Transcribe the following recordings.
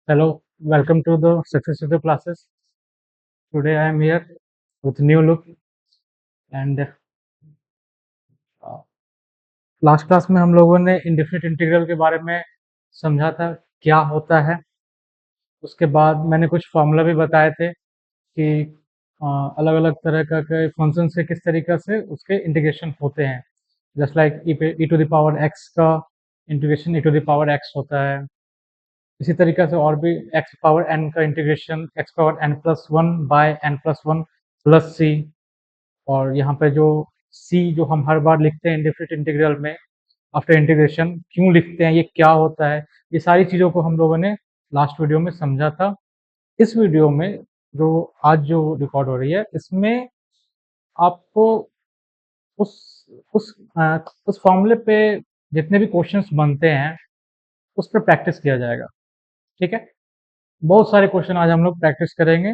Hello, welcome to the Success Tutor classes. Today I am here with new look and last class में हम लोगों ने indefinite integral के बारे में समझा था क्या होता है। उसके बाद मैंने कुछ फॉर्मूला भी बताए थे कि अलग अलग तरह का के फंक्शन से किस तरीके से उसके इंटीग्रेशन होते हैं। Just like e to the power x का integration e to the power x होता है। इसी तरीके से और भी एक्स पावर एन का integration x power n plus one by n plus one plus c. और यहाँ पे जो सी जो हम हर बार लिखते हैं इंडेफिनिट इंटीग्रल में आफ्टर इंटीग्रेशन क्यों लिखते हैं, ये क्या होता है, ये सारी चीज़ों को हम लोगों ने लास्ट वीडियो में समझा था। इस वीडियो में जो आज जो रिकॉर्ड हो रही है इसमें आपको उस उस उस फॉर्मूले पे जितने भी क्वेश्चंस बनते हैं उस पर प्रैक्टिस किया जाएगा। ठीक है, बहुत सारे क्वेश्चन आज हम लोग प्रैक्टिस करेंगे।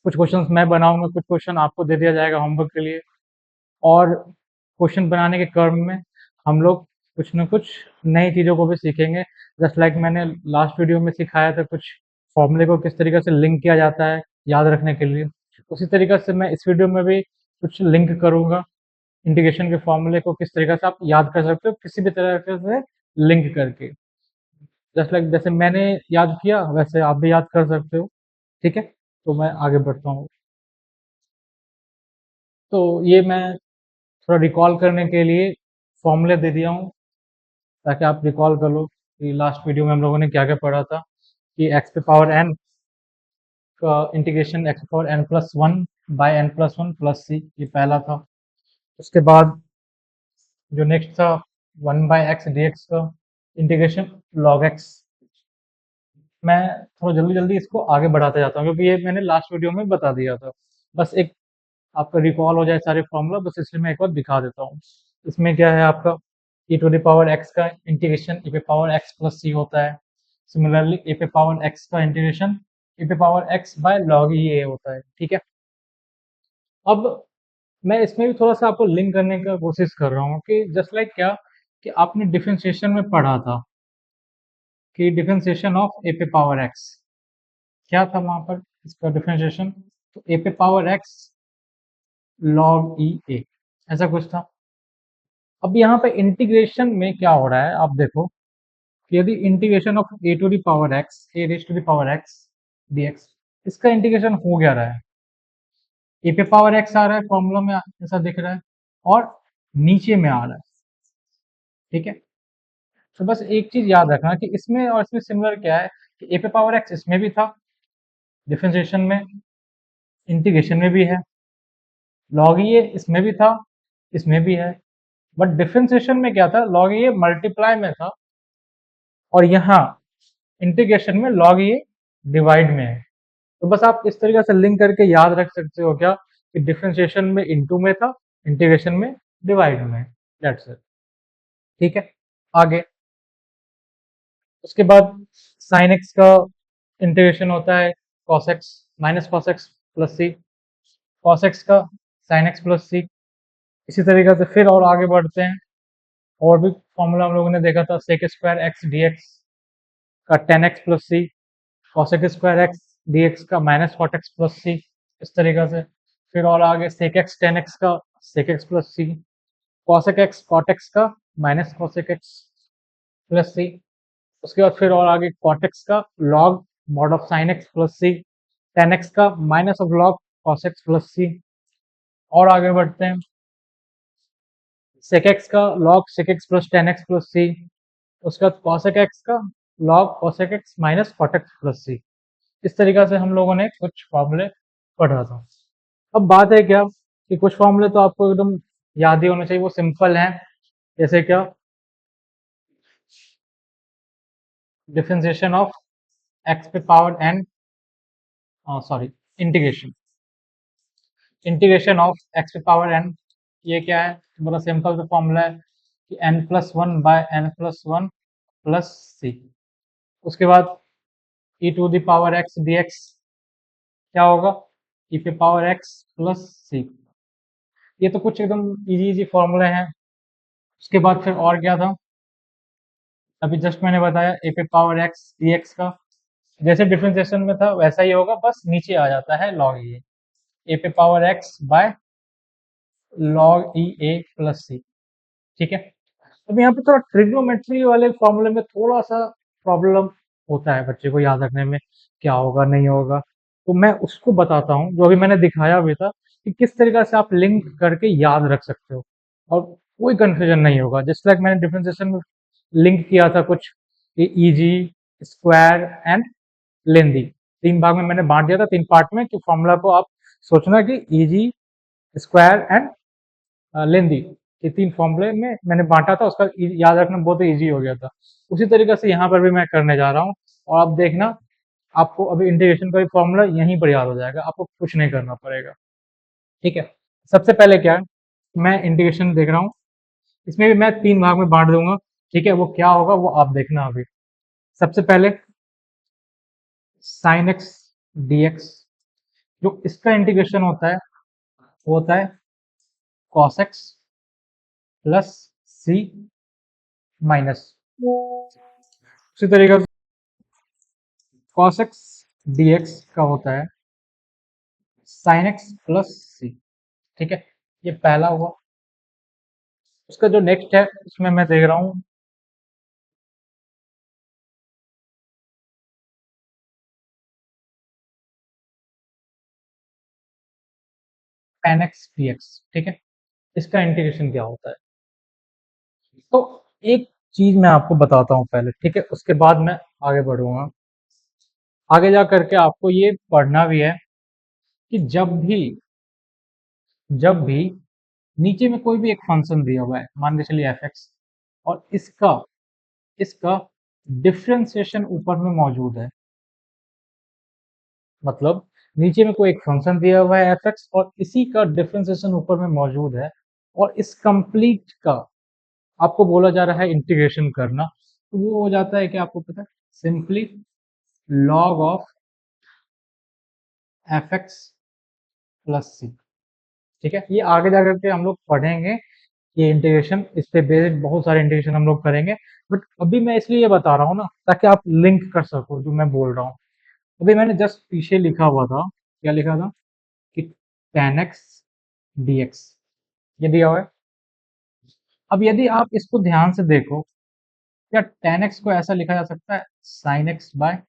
कुछ क्वेश्चंस मैं बनाऊंगा, कुछ क्वेश्चन आपको दे दिया जाएगा होमवर्क के लिए। और क्वेश्चन बनाने के क्रम में हम लोग कुछ न कुछ नई चीज़ों को भी सीखेंगे। जस्ट लाइक मैंने लास्ट वीडियो में सिखाया था कुछ फॉर्मूले को किस तरीके से लिंक किया जाता है याद रखने के लिए, उसी तरीके से मैं इस वीडियो में भी कुछ लिंक करूँगा। इंटीग्रेशन के फॉर्मूले को किस तरीके से आप याद कर सकते हो किसी भी तरीके से लिंक करके। जस्ट लाइक जैसे मैंने याद किया वैसे आप भी याद कर सकते हो। ठीक है, तो मैं आगे बढ़ता हूँ। तो ये मैं थोड़ा रिकॉल करने के लिए फॉर्मूले दे दिया हूँ ताकि आप रिकॉल कर लो कि लास्ट वीडियो में हम लोगों ने क्या क्या पढ़ा था कि एक्स पे पावर एन का integration x power n plus one by n plus one plus c, ये पहला था। उसके बाद जो नेक्स्ट था one by x d x का इंटीग्रेशन लॉग एक्स। मैं थोड़ा जल्दी जल्दी इसको आगे बढ़ाते जाता हूँ क्योंकि ये मैंने लास्ट वीडियो में बता दिया था। बस एक आपका रिकॉल हो जाए सारे फॉर्मूला, बस इसलिए मैं एक बार दिखा देता हूँ। इसमें क्या है आपका e to the power x का इंटीग्रेशन e पे पावर x प्लस c होता है। सिमिलरली e पे पावर x का इंटीग्रेशन e पे power x by log e a होता है। ठीक है, अब मैं इसमें भी थोड़ा सा आपको लिंक करने का कोशिश कर रहा हूँ कि जस्ट लाइक क्या कि आपने डिफरेंशिएशन में पढ़ा था कि डिफरेंशिएशन ऑफ ए पे पावर x क्या था वहां पर इसका डिफरेंशिएशन, तो ए पे power x log e a ऐसा कुछ था। अब यहाँ पे इंटीग्रेशन में क्या हो रहा है आप देखो कि यदि integration of a to the power x a raise to the power x dx, इसका इंटीग्रेशन हो गया रहा है। ए पे पावर एक्स आ रहा है फॉर्मूला में ऐसा दिख रहा है और नीचे में आ रहा है। ठीक है, तो बस एक चीज याद रखना कि इसमें और इसमें सिमिलर क्या है कि ए पे पावर एक्स इसमें भी था डिफरेंशिएशन में, इंटीग्रेशन में भी है, लॉग ये इसमें भी था इसमें भी है। बट डिफरेंशिएशन में क्या था, लॉग ये मल्टीप्लाई में था और यहाँ इंटीग्रेशन में लॉग ये डिवाइड में है। तो बस आप इस तरीके से लिंक करके याद रख सकते हो क्या कि डिफरेंशिएशन में इनटू में था, इंटीग्रेशन में डिवाइड में। That's it. ठीक है, आगे उसके बाद साइन एक्स का इंटीग्रेशन होता है cos x minus cos x plus c, cos x का साइन एक्स प्लस सी। इसी तरीके से फिर और आगे बढ़ते हैं, और भी फॉर्मूला हम लोगों ने देखा था sec square x d x का tan x plus c, cosec square x d x का minus cot x plus c. इस तरीके से फिर और आगे सेक एक्स टेन एक्स का sec x plus c, cosec x cot x का minus cosec x plus c. उसके बाद फिर और आगे कॉट एक्स का log mod of sine x plus c, tan x का minus of log cos x plus c. और आगे बढ़ते हैं सेक एक्स का log sec x plus tan x plus c, उसके बाद कॉसेक एक्स का log cosec x minus cot x plus c. इस तरीके से हम लोगों ने कुछ फॉर्मूले पढ़ा था। अब बात है क्या कि कुछ फॉर्मूले तो आपको एकदम याद ही होने चाहिए, वो सिंपल हैं। जैसे क्या डिफरेंशिएशन ऑफ एक्स पे power n, sorry integration integration of x पे पावर एन, ये क्या है, बड़ा सिंपल सा फॉर्मूला है कि n plus one by n plus one plus c. उसके बाद e to the power x d x क्या होगा, ई पे पावर एक्स प्लस सी। ये तो कुछ एकदम इजी इजी फॉर्मूले हैं। उसके बाद फिर और क्या था, अभी जस्ट मैंने बताया ए पे पावर एक्स डी एक्स का जैसे डिफरेंशिएशन में था वैसा ही होगा, बस नीचे आ जाता है log ए पे power x by log E A plus c. ठीक है, अब यहाँ पे थोड़ा ट्रिग्नोमेट्री वाले फॉर्मूले में थोड़ा सा प्रॉब्लम होता है बच्चे को याद रखने में, क्या होगा नहीं होगा, तो मैं उसको बताता हूँ जो अभी मैंने दिखाया भी था कि किस तरीके से आप लिंक करके याद रख सकते हो और कोई कंफ्यूजन नहीं होगा। जस्ट लाइक मैंने डिफरेंशिएशन में लिंक किया था कुछ, ईजी, स्क्वायर एंड लेंदी, तीन भाग में मैंने बांट दिया था, तीन पार्ट में, कि फॉर्मूला को आप सोचना कि ईजी, स्क्वायर एंड लेंदी, ये तीन फॉर्मूले में मैंने बांटा था, उसका याद रखना बहुत ईजी हो गया था। उसी तरीके से यहाँ पर भी मैं करने जा रहा हूँ, और आप देखना आपको अभी इंटीग्रेशन का भी फॉर्मूला यहीं पर याद हो जाएगा, आपको कुछ नहीं करना पड़ेगा। ठीक है, सबसे पहले क्या है, मैं इंटीग्रेशन देख रहा हूँ, इसमें भी मैं तीन भाग में बांट दूंगा। ठीक है, वो क्या होगा वो आप देखना अभी। सबसे पहले साइन एक्स डी एक्स, जो इसका इंटीग्रेशन होता है वो होता है कॉस एक्स प्लस सी माइनस, उसी तरीके से कॉस एक्स डी एक्स का होता है साइन एक्स प्लस सी। ठीक है, ये पहला हुआ। उसका जो नेक्स्ट है उसमें मैं देख रहा हूँ tan एक्स डी एक्स। ठीक है, इसका इंटीग्रेशन क्या होता है, तो एक चीज मैं आपको बताता हूँ पहले, ठीक है, उसके बाद मैं आगे बढ़ूंगा। आगे जा करके आपको ये पढ़ना भी है कि जब भी नीचे में कोई भी एक फंक्शन दिया हुआ है, मान के चलिए एफ एक्स, और इसका इसका डिफरेंशिएशन ऊपर में मौजूद है, मतलब नीचे में कोई एक फंक्शन दिया हुआ है एफ एक्स और इसी का डिफरेंशिएशन ऊपर में मौजूद है, और इस कंप्लीट का आपको बोला जा रहा है इंटीग्रेशन करना, तो वो हो जाता है कि आपको पता है simply log of f x plus c. ठीक है, ये आगे जाकर के हम लोग पढ़ेंगे, ये इंटीग्रेशन, इस पे बेस्ड बहुत सारे इंटीग्रेशन हम लोग करेंगे, बट अभी मैं इसलिए ये बता रहा हूँ ना ताकि आप लिंक कर सको जो मैं बोल रहा हूँ। अभी मैंने जस्ट पीछे लिखा हुआ था, क्या लिखा था कि tan x dx, ये दिया हुआ है। अब यदि आप इसको ध्यान से देखो, क्या tan x को ऐसा लिखा जा सकता है sin x by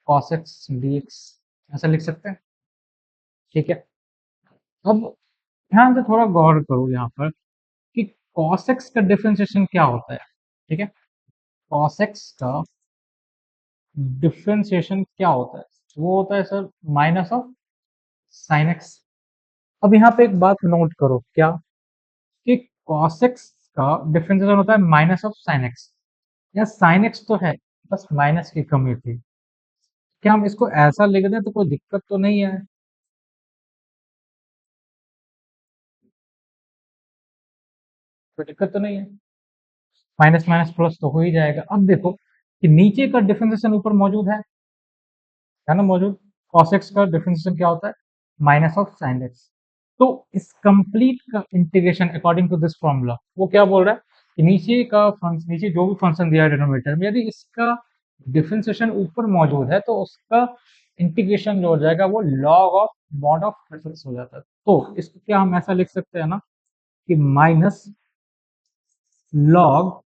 cos x dx, ऐसा लिख सकते हैं। ठीक है, अब ध्यान से थोड़ा गौर करो यहाँ पर कि cos x का डिफरेंशिएशन क्या होता है। ठीक है, cos x का डिफरेंशिएशन क्या होता है, वो होता है sir minus of sine x. अब यहाँ पे एक बात नोट करो, क्या कि cos x का डिफरेंशिएशन होता है माइनस ऑफ साइन एक्स, या साइन एक्स तो है, बस माइनस की कमी थी। क्या हम इसको ऐसा लिख दें तो कोई दिक्कत तो नहीं है, कोई दिक्कत तो नहीं है, माइनस माइनस प्लस तो हो ही जाएगा। अब देखो कि नीचे का डिफरेंशिएशन ऊपर मौजूद है ना मौजूद, cos x का डिफरेंशिएशन क्या होता है माइनस ऑफ साइन एक्स। तो इस कंप्लीट का integration according to this formula वो क्या बोल रहा है कि नीचे का फंक्शन, नीचे जो भी फंक्शन दिया है डिनोमिनेटर में, यदि इसका डिफरेंशिएशन ऊपर मौजूद है तो उसका इंटीग्रेशन जो हो जाएगा वो log of mod of f x हो जाता है। तो इसको क्या हम ऐसा लिख सकते हैं ना कि माइनस लॉग,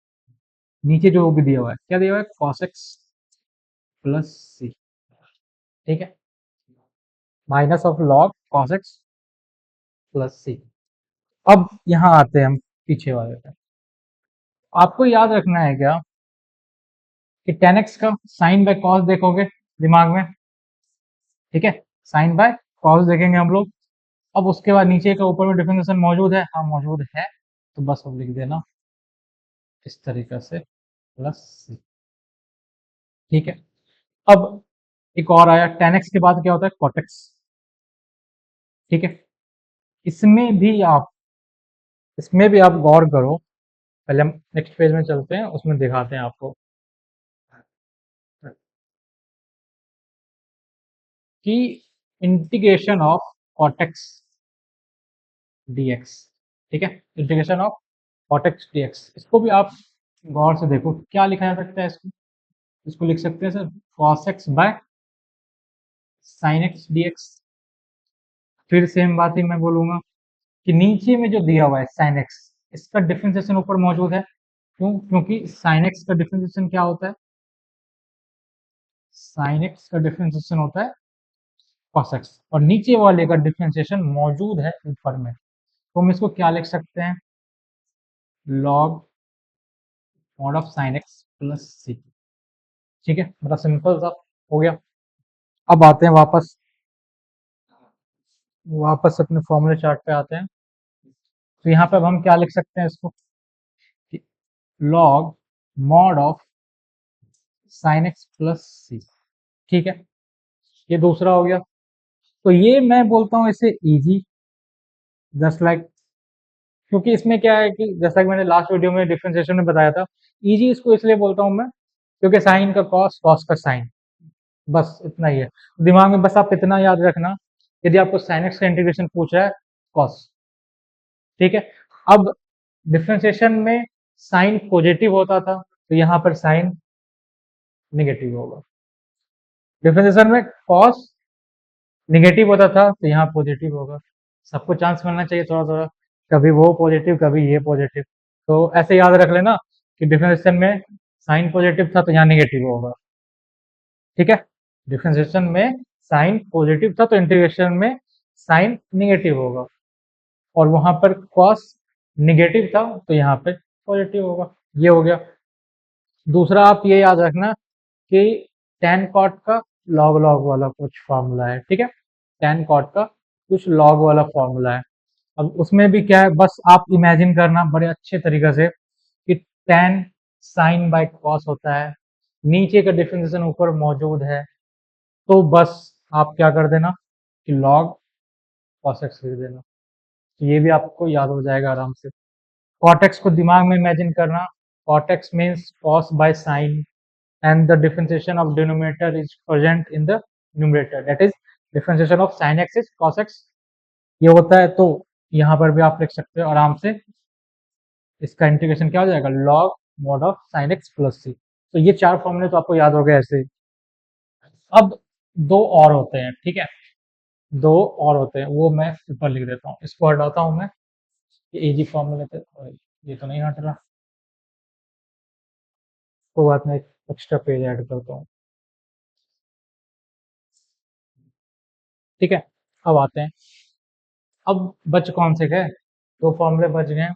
नीचे जो भी दिया हुआ है क्या दिया हुआ है cos x प्लस सी। ठीक है, minus of log cos x plus c. अब यहाँ आते हैं हम पीछे वाले पे, आपको याद रखना है क्या कि tan x का साइन बाय कॉस देखोगे दिमाग में। ठीक है, साइन बाय कॉस देखेंगे हम लोग। अब उसके बाद नीचे का ऊपर में डिफरेंशिएशन मौजूद है, हाँ मौजूद है, तो बस अब लिख देना इस तरीके से प्लस सी। ठीक है, अब एक और आया tan x के बाद क्या होता है cot x। ठीक है, इसमें भी आप इसमें भी आप गौर करो, पहले हम नेक्स्ट पेज में चलते हैं, उसमें दिखाते हैं आपको कि integration of cot x dx। ठीक है, integration of cot x dx, इसको भी आप गौर से देखो क्या लिखा जा सकता है इसको, इसको लिख सकते हैं sir cos x by sin x dx। फिर सेम बात ही मैं बोलूंगा कि नीचे में जो दिया हुआ है sin x, इसका डिफरेंशिएशन ऊपर मौजूद है। क्यों? क्योंकि sin x का डिफरेंशिएशन क्या होता है? sin x का डिफरेंशिएशन होता है cos x, और नीचे वाले का डिफरेंशिएशन मौजूद है ऊपर में, तो हम इसको क्या लिख सकते हैं? log mod of sin x plus c। ठीक है, बड़ा सिंपल सा हो गया। अब आते हैं वापस अपने फॉर्मूले चार्ट पे आते हैं। तो यहाँ पे अब हम क्या लिख सकते हैं इसको? log mod of sin x plus c। ठीक है, ये दूसरा हो गया। तो ये मैं बोलता हूँ इसे इजी, जस्ट लाइक, क्योंकि इसमें क्या है कि जैसा कि मैंने लास्ट वीडियो में डिफरेंशिएशन में बताया था, इजी इसको इसलिए बोलता हूँ मैं क्योंकि साइन का कॉस, कॉस का साइन, बस इतना ही है। दिमाग में बस आप इतना याद रखना, यदि आपको साइन एक्स का इंटीग्रेशन पूछ रहा है, कॉस। ठीक है, अब डिफरेंशिएशन में साइन पॉजिटिव होता था, तो यहाँ पर साइन निगेटिव होगा। डिफरेंशिएशन में कॉस निगेटिव होता था, तो यहाँ पॉजिटिव होगा। सबको चांस मिलना चाहिए थोड़ा थोड़ा, कभी वो पॉजिटिव कभी ये पॉजिटिव। तो ऐसे याद रख लेना कि डिफरेंशिएशन में साइन पॉजिटिव था तो यहाँ निगेटिव होगा। ठीक है, डिफरेंशिएशन में साइन पॉजिटिव था तो इंटीग्रेशन में साइन निगेटिव होगा, और वहां पर कॉस निगेटिव था तो यहाँ पे पॉजिटिव होगा। ये हो गया। दूसरा आप ये याद रखना कि tan cot का log log वाला कुछ फॉर्मूला है। ठीक है, tan cot का कुछ log वाला फॉर्मूला है। अब उसमें भी क्या है, बस आप इमेजिन करना बड़े अच्छे तरीके से कि tan sin बाय cos होता है, नीचे का डिफरेंशिएशन ऊपर मौजूद है, तो बस आप क्या कर देना कि log cos x लिख देना। तो ये भी आपको याद हो जाएगा आराम से। cot x को दिमाग में इमेजिन करना, cot x means cos by sin and the differentiation of denominator is present in the numerator, that is differentiation of sin x is cos x, ये होता है। तो यहाँ पर भी आप लिख सकते हो आराम से, इसका इंटीग्रेशन क्या हो जाएगा? log mod of sin x plus c। तो ये चार फॉर्मूले तो आपको याद हो गए ऐसे। अब दो और होते हैं, ठीक है, दो और होते हैं, वो मैं ऊपर लिख देता हूँ, इसको हटाता हूँ मैं, ये इजी फॉर्मूले थे, ये तो नहीं हट रहा, कोई बात नहीं, एक्स्ट्रा पेज ऐड करता हूँ। ठीक है, अब आते हैं, अब बच कौन से गए? दो फॉर्मूले बच गए,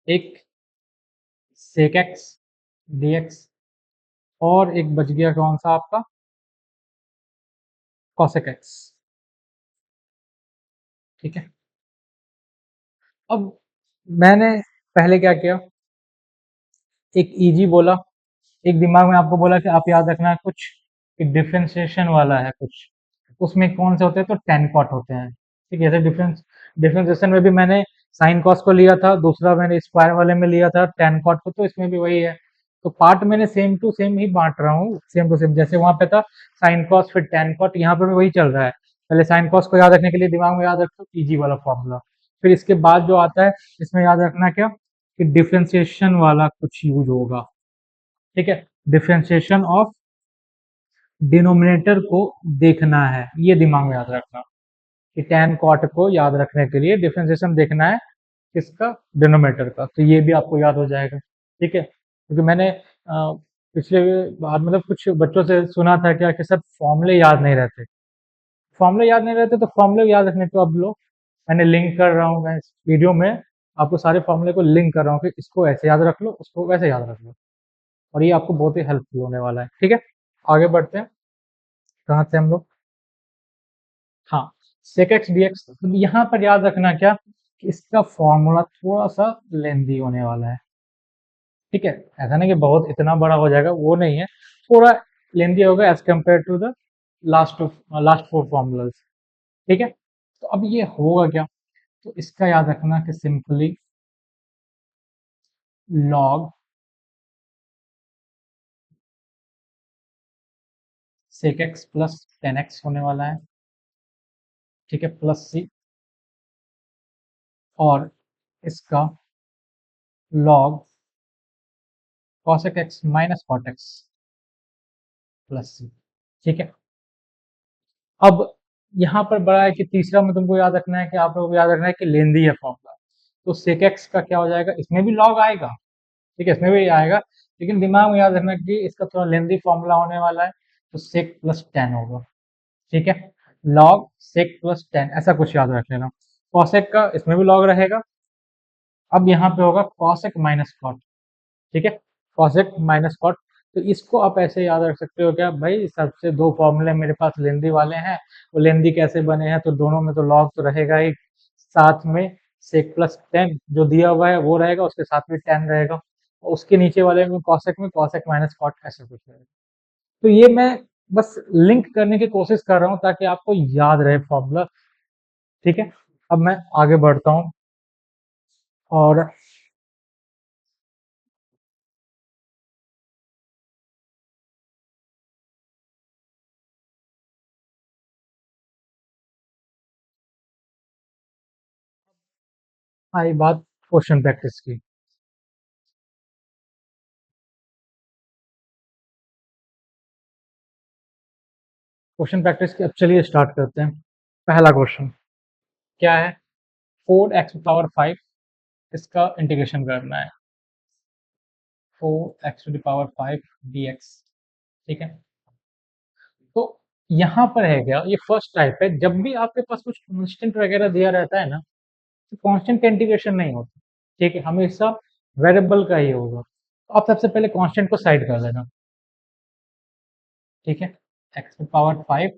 एक sec x dx, और एक बच गया कौन सा आपका? cosec x। ठीक है, अब मैंने पहले क्या किया, एक इजी बोला, एक दिमाग में आपको बोला कि आप याद रखना कुछ डिफरेंशिएशन वाला है कुछ, उसमें कौन से होते हैं? तो tan cot होते हैं। ठीक है, जैसे डिफरेंशिएशन में भी मैंने sin cos को लिया था, दूसरा मैंने स्क्वायर वाले में लिया था tan cot को, तो इसमें भी वही है। तो पार्ट मैंने सेम टू सेम ही बांट रहा हूँ, सेम टू सेम, जैसे वहां पे था sin cos फिर tan cot, यहाँ पर भी वही चल रहा है। पहले sin cos को याद रखने के लिए दिमाग में याद रखो इजी वाला फॉर्मूला, फिर इसके बाद जो आता है इसमें याद रखना क्या कि डिफरेंशिएशन वाला कुछ यूज होगा। ठीक है, डिफरेंशिएशन ऑफ डिनोमिनेटर को देखना है, ये दिमाग में याद रखना कि tan cot को याद रखने के लिए डिफरेंशिएशन देखना है किसका? डिनोमिनेटर का। तो ये भी आपको याद हो जाएगा। ठीक है, क्योंकि मैंने पिछले बार मतलब कुछ बच्चों से सुना था क्या कि सर फॉर्मूले याद नहीं रहते, फॉर्मूले याद नहीं रहते, तो फॉर्मूले याद रखने को अब लो, मैंने लिंक कर रहा हूँ, मैं इस वीडियो में आपको सारे फॉर्मूले को लिंक कर रहा हूँ कि इसको ऐसे याद रख लो, उसको वैसे याद रख लो, और ये आपको बहुत ही हेल्पफुल होने वाला है। ठीक है, आगे बढ़ते हैं, कहाँ से हम लोग? हाँ, sec x dx। तो यहाँ पर याद रखना क्या कि इसका फॉर्मूला थोड़ा सा लेंदी होने वाला है। ठीक है, ऐसा नहीं कि बहुत इतना बड़ा हो जाएगा, वो नहीं है, थोड़ा लेंदी होगा as compare to the last four formulas. ठीक है, तो अब ये होगा क्या? तो इसका याद रखना कि simply log sec x plus tan x होने वाला है। ठीक है, प्लस c, और इसका log cosec x minus cot x। Plus c. ठीक है, अब यहाँ पर बड़ा है कि तीसरा में तुमको याद रखना है कि आप लोगों को याद रखना है कि लेंदी है फॉर्मूला। तो सेक एक्स का क्या हो जाएगा, इसमें भी लॉग आएगा, ठीक है, इसमें भी आएगा, लेकिन दिमाग में याद रखना कि इसका थोड़ा लेंदी फॉर्मूला होने वाला है, तो सेक प्लस टेन होगा। ठीक है, लॉग सेक प्लस टेन, ऐसा कुछ याद रख लेना। कॉसेक का इसमें भी लॉग रहेगा। अब यहाँ पे होगा कॉसेक माइनस कॉट। ठीक है, कॉसेक माइनस कॉट। तो इसको आप ऐसे याद रख सकते हो क्या भाई, सबसे दो फॉर्मूले मेरे पास लेंदी वाले हैं, वो लेंदी कैसे बने हैं, तो दोनों में तो लॉग तो रहेगा ही, साथ में सेक प्लस टेन जो दिया हुआ है वो रहेगा, उसके साथ में टेन रहेगा, और उसके नीचे वाले में कॉसेक माइनस कॉट ऐसा कुछ रहेगा। तो ये मैं बस लिंक करने की कोशिश कर रहा हूँ ताकि आपको याद रहे फॉर्मूला। ठीक है, अब मैं आगे बढ़ता हूँ और आई बात क्वेश्चन प्रैक्टिस की। क्वेश्चन प्रैक्टिस की अब चलिए स्टार्ट करते हैं। पहला क्वेश्चन क्या है, 4x⁵, इसका इंटीग्रेशन करना है, 4x⁵ dx। ठीक है, तो यहाँ पर है क्या, ये फर्स्ट टाइप है, जब भी आपके पास कुछ कांस्टेंट वगैरह दिया रहता है ना, तो कांस्टेंट का इंटीग्रेशन नहीं होता। ठीक है, हमेशा वेरिएबल का ही होगा। तो आप सबसे पहले कांस्टेंट को साइड कर लेना। ठीक है, x⁵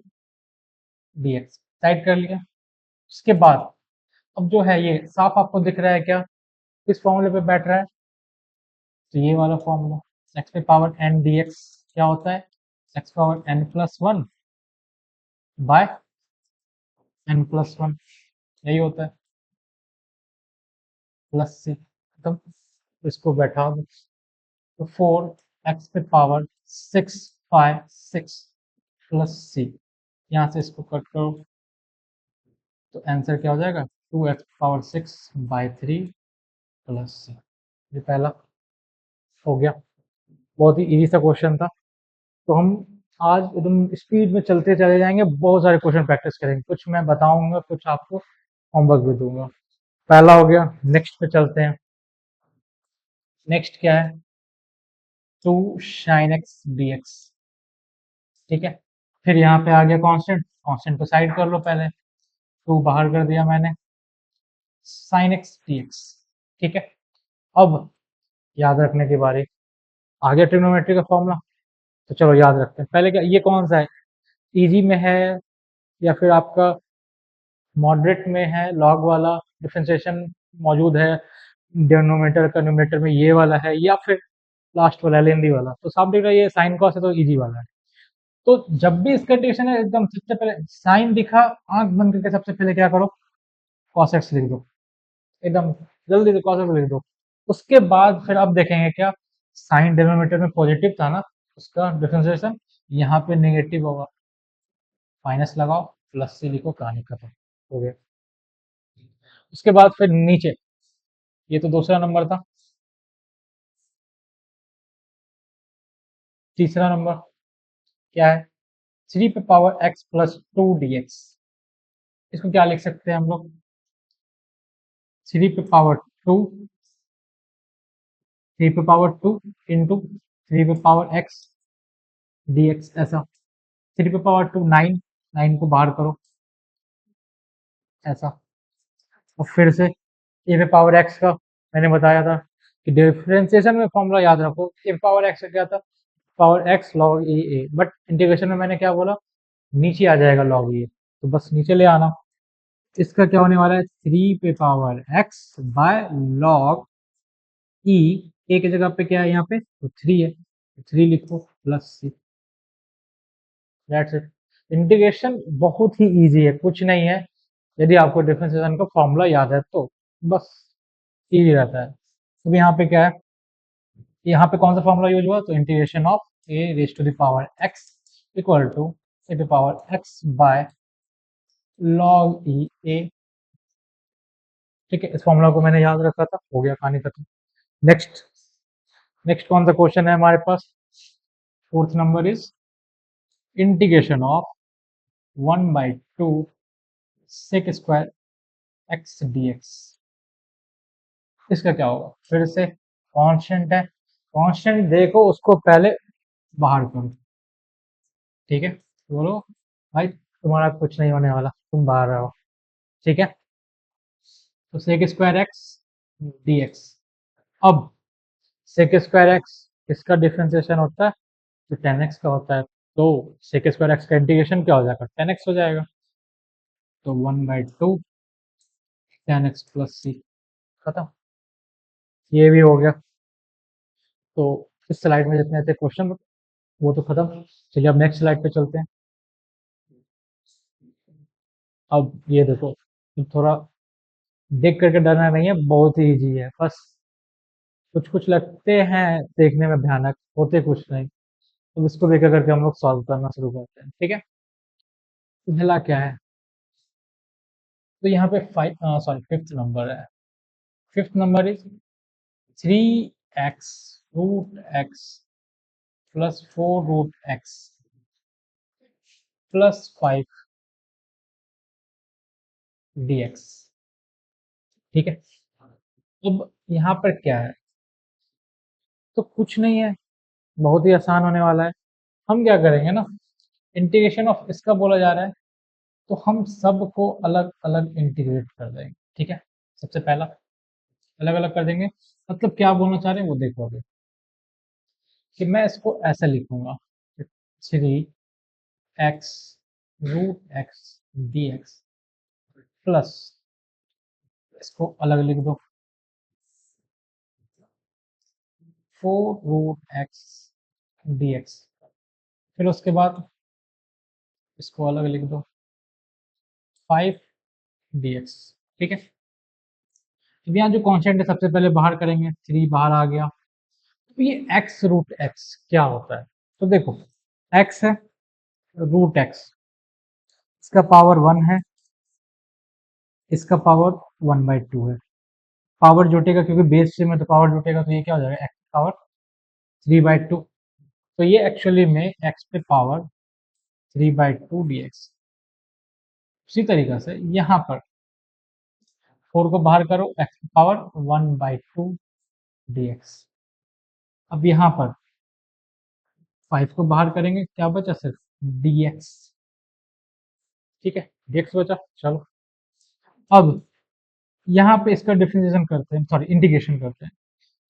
dx साइड कर लिया। उसके बाद अब जो है ये साफ आपको दिख रहा है क्या, किस फॉर्मूले पे बैठ रहा है, तो ये वाला फॉर्मूला, x⁵n dx क्या होता है, x⁴n+1 बाय n+1, यही होता है, प्लस सी। तो इसको बैठा दो, तो 4x⁵6 प्लस सी, यहाँ से इसको कट करो, तो आंसर क्या हो जाएगा, 2x⁴6/3 प्लस सी। ये पहला हो गया, बहुत ही इजी सा क्वेश्चन था। तो हम आज एकदम स्पीड में चलते चले जाएंगे, बहुत सारे क्वेश्चन प्रैक्टिस करेंगे, कुछ मैं बताऊंगा, कुछ आपको होमवर्क भी दूंगा। पहला हो गया, नेक्स्ट पे चलते हैं। नेक्स्ट क्या है, 2 sin x dx। ठीक है, फिर यहाँ पे आ गया कांस्टेंट, कांस्टेंट को साइड कर लो पहले, 2 बाहर कर दिया मैंने, sin x dx। ठीक है, अब याद रखने की बारी, आ गया ट्रिग्नोमेट्री का फॉर्मूला। तो चलो याद रखते हैं पहले, क्या ये कौन सा है, इजी में है या फिर आपका मॉडरेट में है, लॉग वाला डिफरेंशिएशन मौजूद है डिनोमिनेटर का, न्यूमरेटर में ये वाला है, या फिर लास्ट वाला लेंदी वाला, तो साफ दिख रहा है ये साइन कॉस है, तो इजी वाला है। तो जब भी इसका कंडीशन है, एकदम सबसे पहले साइन दिखा, आंख बंद करके सबसे पहले क्या करो, कॉस एक्स लिख दो, एकदम जल्दी से कॉस एक्स लिख दो। उसके बाद फिर अब देखेंगे क्या, साइन डिनोमिनेटर में पॉजिटिव था ना, उसका डिफरेंशिएशन यहाँ पे नेगेटिव होगा, माइनस लगाओ, प्लस से लिखो, कहानी खत्म हो गया। उसके बाद फिर नीचे, ये तो दूसरा नंबर था, तीसरा नंबर क्या है, 3 पे पावर x+2 dx। इसको क्या लिख सकते हैं हम लोग, 3 पे पावर 2, 3 पे पावर 2 इंटू 3 पे पावर x dx, ऐसा। 3 पे पावर 2 9, 9 को बाहर करो, ऐसा। और फिर से a पे पावर x का मैंने बताया था कि डिफरेंशिएशन में फॉर्मूला याद रखो, a पे पावर x का क्या था, power x log a, but integration में मैंने क्या बोला, नीचे आ जाएगा log a, तो बस नीचे ले आना। इसका क्या होने वाला है, 3 पे पावर x/log e, a की जगह पे क्या है यहाँ पे, तो 3 है, तो 3 लिखो plus C, that's it. Integration बहुत ही इजी है, कुछ नहीं है, यदि आपको डिफरेंशिएशन का फॉर्मूला याद है तो बस इजी रहता है। अब यहाँ पे क्या है, यहाँ पे कौन सा फॉर्मूला यूज हुआ, तो integration of a⁴x equal to a⁴x/log e a। ठीक है, इस फॉर्मूला को मैंने याद रखा था, हो गया, कहानी खत्म। नेक्स्ट, नेक्स्ट कौन सा क्वेश्चन है हमारे पास, fourth number is integration of 1/2 sec square x d x. इसका क्या होगा? फिर से कांस्टेंट है, कांस्टेंट देखो उसको पहले बाहर करो, ठीक है? बोलो भाई तुम्हारा कुछ नहीं होने वाला, तुम बाहर रहो, ठीक है? तो sec square x d x. अब सेक स्क्वायर एक्स किसका डिफ्रेंसिएशन होता है? तो टेन एक्स का होता है। तो सेक स्क्वायर एक्स का इंटीग्रेशन क्या हो जाएगा? टेन एक्स हो जाएगा। तो 1/2 टेन एक्स प्लस सी, खत्म। ये भी हो गया। तो इस स्लाइड में जितने थे क्वेश्चन वो तो खत्म। चलिए अब नेक्स्ट स्लाइड पे चलते हैं। अब ये देखो, थोड़ा देख करके डरना नहीं है, बहुत ही इजी है। बस कुछ कुछ लगते हैं देखने में भयानक, होते कुछ नहीं। तो इसको देखा करके हम लोग सॉल्व करना शुरू करते हैं, ठीक है? पहला क्या है? तो यहाँ पे फिफ्थ नंबर है। Fifth number is 3x root x plus 4 root x plus 5 dx, ठीक है? अब यहाँ पर क्या है? तो कुछ नहीं है, बहुत ही आसान होने वाला है। हम क्या करेंगे ना, इंटीग्रेशन ऑफ इसका बोला जा रहा है, तो हम सबको अलग अलग इंटीग्रेट कर देंगे, ठीक है? सबसे पहला अलग अलग कर देंगे। मतलब क्या बोलना चाह रहे हैं वो देखो अभी, कि मैं इसको ऐसे लिखूंगा, 3x root x d x plus, इसको अलग लिख दो, 4 रूट एक्स डी एक्स। फिर उसके बाद इसको अलग लिख दो, 5 dx, ठीक है? अब यहाँ जो कांस्टेंट है सबसे पहले बाहर करेंगे, 3 बाहर आ गया। तो ये x रूट एक्स क्या होता है? तो देखो x है, रूट एक्स, इसका पावर 1 है, इसका पावर 1/2 है। पावर जुटेगा क्योंकि बेस से में तो पावर जुटेगा, तो ये क्या हो जाएगा? x power 3/2। तो ये एक्चुअली में x पे पावर 3/2 dx। उसी तरीका से यहाँ पर 4 को बाहर करो, x पावर 1/2 dx। अब यहाँ पर 5 को बाहर करेंगे, क्या बचा? सिर्फ dx, ठीक है? dx बचा। चलो अब यहाँ पे इसका डिफरेंशिएशन करते हैं, सॉरी इंटीग्रेशन करते हैं।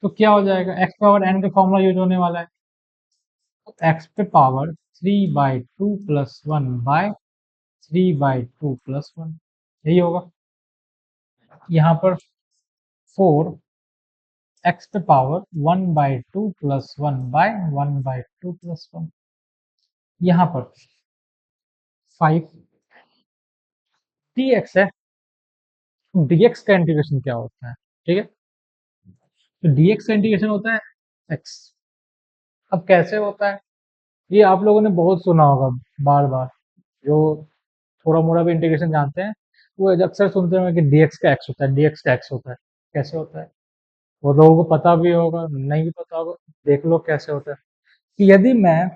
तो क्या हो जाएगा? x पावर n का फॉर्मूला यूज होने वाला है। तो x पे पावर 3/2 प्लस 1 बाय 3/2 प्लस 1, यही होगा। यहाँ पर 4 x पे पावर 1/2 प्लस 1 बाय 1/2 प्लस 1। यहाँ पर 5 dx है। dx का इंटीग्रेशन क्या होता है? ठीक है, तो dx का इंटीग्रेशन होता है x। अब कैसे होता है? ये आप लोगों ने बहुत सुना होगा बार बार, जो थोड़ा मोड़ा भी इंटीग्रेशन जानते हैं वो अक्सर सुनते होंगे कि dx का x होता है, dx का x होता है। कैसे होता है वो लोगों को पता भी होगा, नहीं भी पता होगा, देख लो कैसे होता है। कि यदि मैं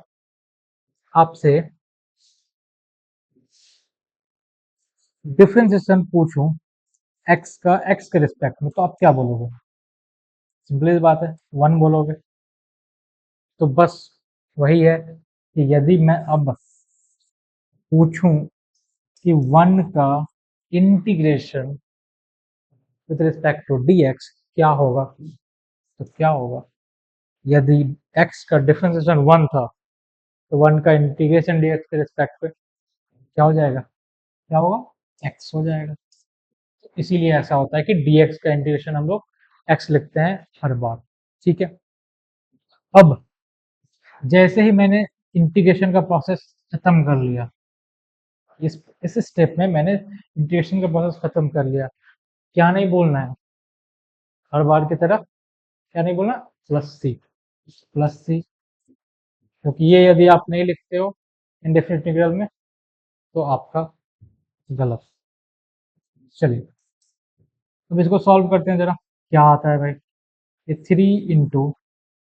आपसे डिफरेंशिएशन पूछूं x के रिस्पेक्ट में, तो आप क्या बोलोगे? सिंपल सी बात है, 1 बोलोगे। तो बस वही है कि यदि मैं अब पूछूं कि 1 का integration with respect to dx क्या होगा, तो क्या होगा? यदि x का डिफरेंशिएशन 1 था, तो 1 का इंटीग्रेशन dx के रिस्पेक्ट पे क्या हो जाएगा? क्या होगा? x हो जाएगा। तो इसीलिए ऐसा होता है कि dx का इंटीग्रेशन हम लोग x लिखते हैं हर बार, ठीक है? अब जैसे ही मैंने इंटीग्रेशन का प्रोसेस खत्म कर लिया, इस स्टेप में मैंने इंटीग्रेशन का प्रोसेस खत्म कर लिया, क्या नहीं बोलना है? हर बार की तरह क्या नहीं बोलना? प्लस सी, प्लस सी। क्योंकि ये यदि आप नहीं लिखते हो इंडेफिनिट इंटीग्रल में तो आपका गलत। चलिए अब इसको सॉल्व करते हैं जरा, क्या आता है भाई? ये 3 इंटू,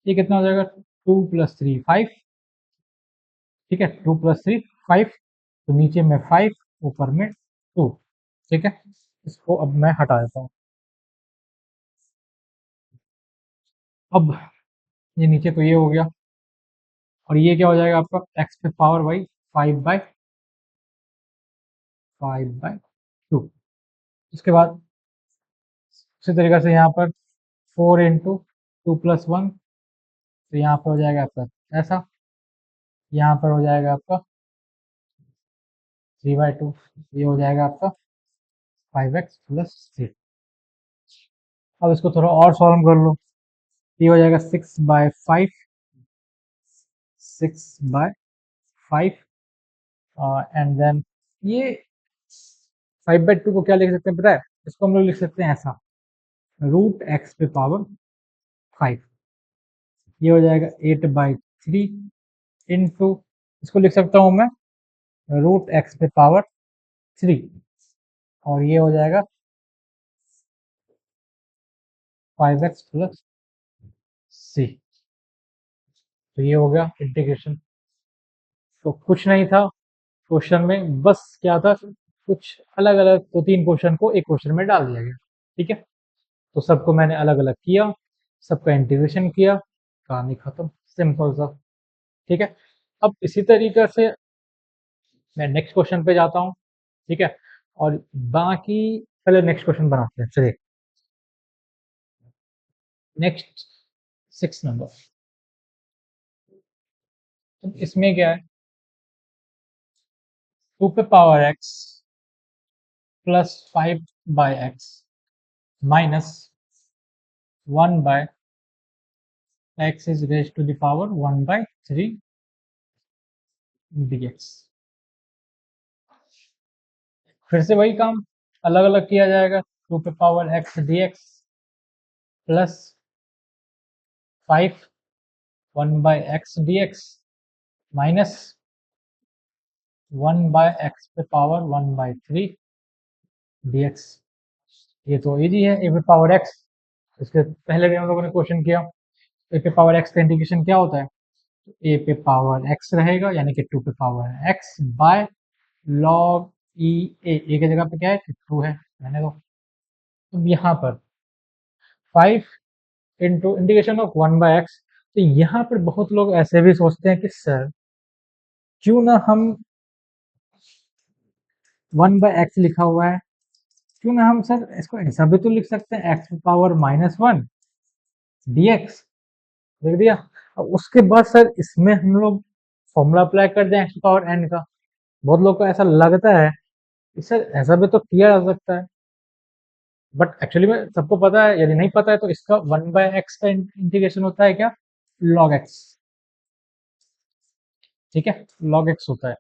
ये कितना हो जाएगा? 2 प्लस 3 5, ठीक है, 2 + 3 5, तो नीचे में 5, ऊपर में 2। ठीक है, इसको अब मैं हटा देता हूँ। अब ये नीचे तो ये हो गया, और ये क्या हो जाएगा आपका x पे पावर बाई 5/2। उसके बाद उसी तरीके से यहाँ पर 4 इंटू 2 + 1, तो यहाँ पर हो जाएगा आपका ऐसा, यहाँ पर हो जाएगा आपका 3/2, ये हो जाएगा आपका 5x + 3। अब इसको थोड़ा और सॉल्व कर लो, ये हो जाएगा 6/5, 6/5, एंड देन ये 5/2 को क्या लिख सकते हैं पता है, इसको हम लोग लिख सकते हैं ऐसा, √x पे पावर 5, ये हो जाएगा 8/3 इंटू, इसको लिख सकता हूँ मैं √x पे पावर 3, और ये हो जाएगा 5x + c। तो ये हो गया इंटीग्रेशन। तो कुछ नहीं था क्वेश्चन में, बस क्या था, कुछ अलग अलग 2-3 क्वेश्चन को एक क्वेश्चन में डाल दिया गया। ठीक है, तो सबको मैंने अलग अलग किया, सबका इंटीग्रेशन किया, कहानी खत्म, सिंपल सा। ठीक है, अब इसी तरीके से मैं नेक्स्ट क्वेश्चन पे जाता हूँ। ठीक है, और बाकी पहले नेक्स्ट क्वेश्चन बनाते हैं, चलिए। नेक्स्ट 6 नंबर, इसमें क्या है, 2 पे power x plus 5/x minus 1/x is raise to the power 1/3 dx। फिर से वही काम अलग अलग किया जाएगा, 2 पे power x dx plus 5 1/x dx minus 1/x पे पावर 1/3 dx। ये तो इजी है, a पे पावर x, इसके पहले भी हम लोगों ने क्वेश्चन किया। a पे पावर x का इंटीग्रेशन क्या होता है, a पे पावर x रहेगा, यानी कि 2 पे power x by log e a की जगह पे क्या है 2 है, मैंने तो। अब यहाँ पर 5 इंटू इंटीग्रेशन ऑफ 1/x, तो यहाँ पर बहुत लोग ऐसे भी सोचते हैं कि सर क्यों ना हम 1/x लिखा हुआ है, क्यों ना हम सर इसको ऐसा भी तो लिख सकते हैं, x पावर -1 dx, लिख दिया। अब उसके बाद सर इसमें हम लोग फॉर्मूला अप्लाई कर दें x पावर n का। बहुत लोग को ऐसा लगता है कि सर ऐसा भी तो किया जा सकता है, बट एक्चुअली में सबको पता है, यदि नहीं पता है तो इसका 1/x का इंटीग्रेशन होता है क्या, log x। ठीक है, log x होता है।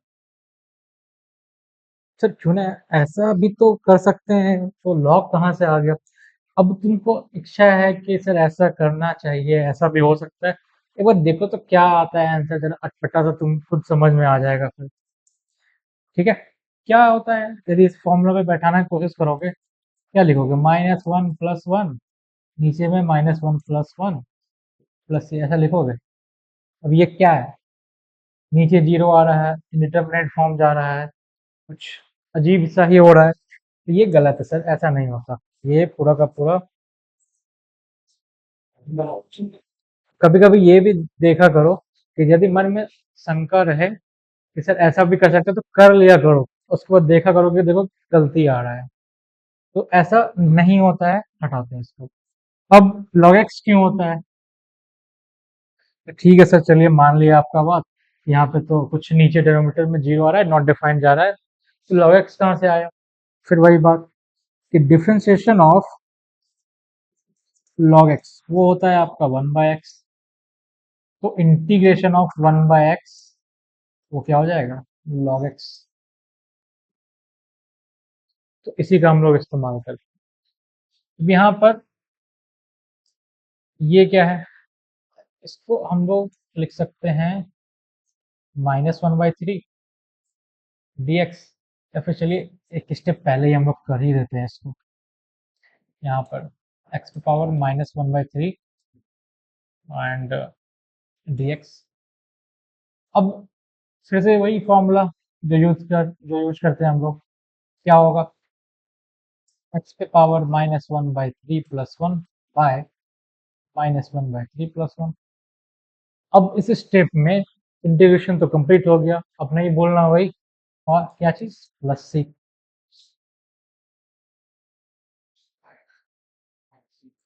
सर क्यों ना ऐसा भी तो कर सकते हैं, तो लॉग कहाँ से आ गया। अब तुमको इच्छा है कि सर ऐसा करना चाहिए, ऐसा भी हो सकता है, एक बार देखो तो क्या आता है आंसर, जरा अटपटा सा तुम खुद समझ में आ जाएगा फिर। ठीक है, क्या होता है, यदि इस फॉर्मूला पे बैठाना की कोशिश करोगे, क्या लिखोगे, -1 + 1, नीचे में -1 + 1 प्लस ये, ऐसा लिखोगे। अब ये क्या है, नीचे जीरो आ रहा है, इंडिटरमिनेट फॉर्म जा रहा है, कुछ अजीब सा ही हो रहा है, तो ये गलत है सर, ऐसा नहीं होता। ये पूरा का पूरा, कभी कभी ये भी देखा करो कि यदि मन में शंका रहे कि सर ऐसा भी कर सकते हो, तो कर लिया करो, उसके बाद देखा करो कि देखो गलती आ रहा है, तो ऐसा नहीं होता है, हटाते हैं इसको। अब log x क्यों होता है, तो ठीक है सर, चलिए मान लिया आपका बात, यहाँ पे तो कुछ नीचे डेनोमीटर में जीरो आ रहा है, नॉट डिफाइंड जा रहा है, तो log x कहाँ से आया, फिर वही बात कि डिफरेंशिएशन ऑफ log x वो होता है आपका 1/x, तो इंटीग्रेशन ऑफ 1/x वो क्या हो जाएगा, log x। तो इसी का हम लोग इस्तेमाल करते हैं। अब यहाँ पर ये क्या है, इसको हम लोग लिख सकते हैं -1/3 dx, या फिर चलिए एक स्टेप पहले ही हम लोग कर ही देते हैं इसको, यहाँ पर x की पावर -1/3 एंड dx। अब फिर से वही फॉर्मूला जो यूज करते हैं हम लोग, क्या होगा, एक्स पे पावर -1/3 + 1 बाय -1/3 + 1। अब इस स्टेप में इंटीग्रेशन तो कंप्लीट हो गया, अब नहीं बोलना वही, और क्या चीज, प्लस सी।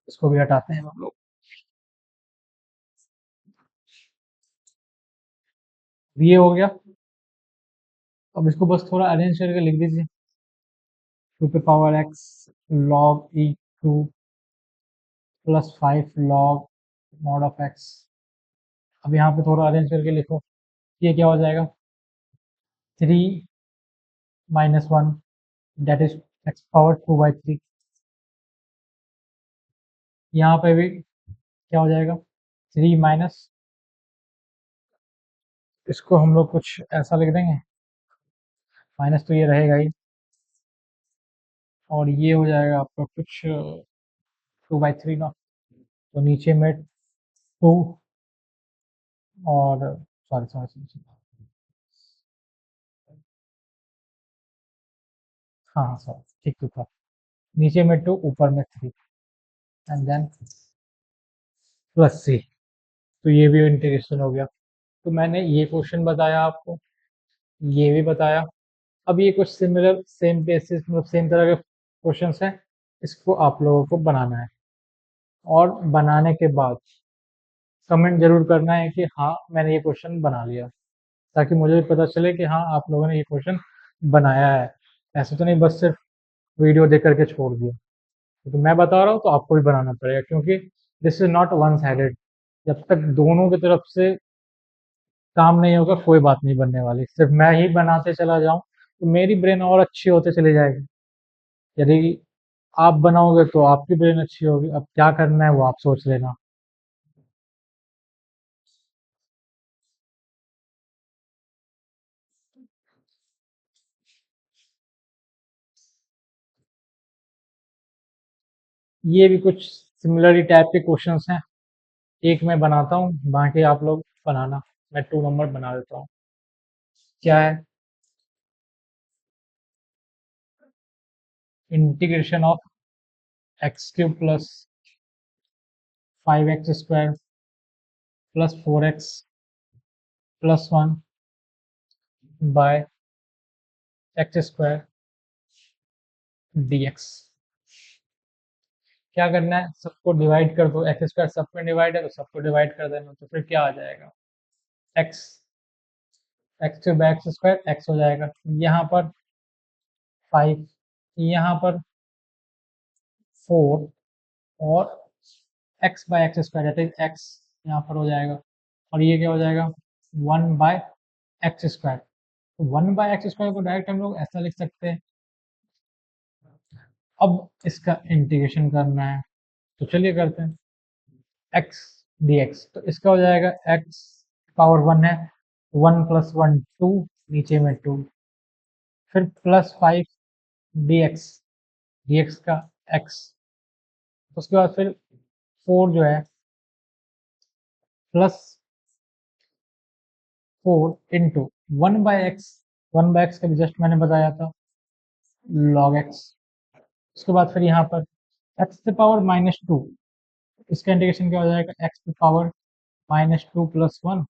इसको भी हटाते हैं हम लोग। ये हो गया। अब इसको बस थोड़ा अरेंज करके लिख दीजिए, 2 पे power x log e2 + 5 log mod of x। अब यहाँ पे थोड़ा अरेंज करके लिखो, ये क्या हो जाएगा, 3 - 1 दैट इज x⁴ यहाँ पे भी क्या हो जाएगा, 3 माइनस, इसको हम लोग कुछ ऐसा लिख देंगे, माइनस तो ये रहेगा ही, और ये हो जाएगा आपका कुछ 2/3 ना, तो नीचे में 2, और सॉरी सॉरी सॉरी, हाँ हाँ सॉरी, ठीक तो था, नीचे में 2 ऊपर में 3, एंड देन प्लस सी। तो ये भी इंटीग्रेशन हो गया। तो मैंने ये क्वेश्चन बताया आपको, ये भी बताया। अब ये कुछ सिमिलर सेम बेसिस मतलब सेम तरह के क्वेश्चंस हैं, इसको आप लोगों को बनाना है, और बनाने के बाद कमेंट जरूर करना है कि हाँ मैंने ये क्वेश्चन बना लिया, ताकि मुझे भी पता चले कि हाँ आप लोगों ने ये क्वेश्चन बनाया है। ऐसे तो नहीं बस सिर्फ वीडियो देख करके छोड़ दिया। तो मैं बता रहा हूँ तो आपको भी बनाना पड़ेगा, क्योंकि this is not one sided. जब तक दोनों की तरफ से काम नहीं होगा कोई बात नहीं बनने वाली। सिर्फ मैं ही बनाते चला जाऊं तो मेरी ब्रेन और अच्छी होते चली जाएगी। यदि आप बनाओगे तो आपकी ब्रेन अच्छी होगी। अब क्या करना है वो आप सोच लेना। ये भी कुछ सिमिलर टाइप के क्वेश्चंस हैं। एक मैं बनाता हूँ, बाकी आप लोग बनाना। मैं 2 नंबर बना देता हूँ। क्या है, integration of x³ + 5x² + 4x + 1 bye x² dx। क्या करना है, सबको डिवाइड कर दो, x² सब में डिवाइड है तो सबको डिवाइड कर देना, तो फिर क्या आ जाएगा, x, x³ x हो जाएगा, यहाँ पर 5, यहाँ पर 4, और x/x² दैट इज x यहाँ पर हो जाएगा, और ये क्या हो जाएगा, 1/x²। तो 1/x² को डायरेक्ट हम लोग ऐसा लिख सकते हैं। अब इसका इंटीग्रेशन करना है, तो चलिए करते हैं, x dx। तो इसका हो जाएगा x पावर 1 है, 1 + 1 2, नीचे में 2, फिर +5 dx, dx का x, उसके बाद फिर 4 जो है +4 इंटू 1/x, 1/x का भी जस्ट मैंने बताया था, log x। उसके बाद फिर यहाँ पर x⁻², इसका इंटीग्रेशन क्या हो जाएगा, x⁻² + 1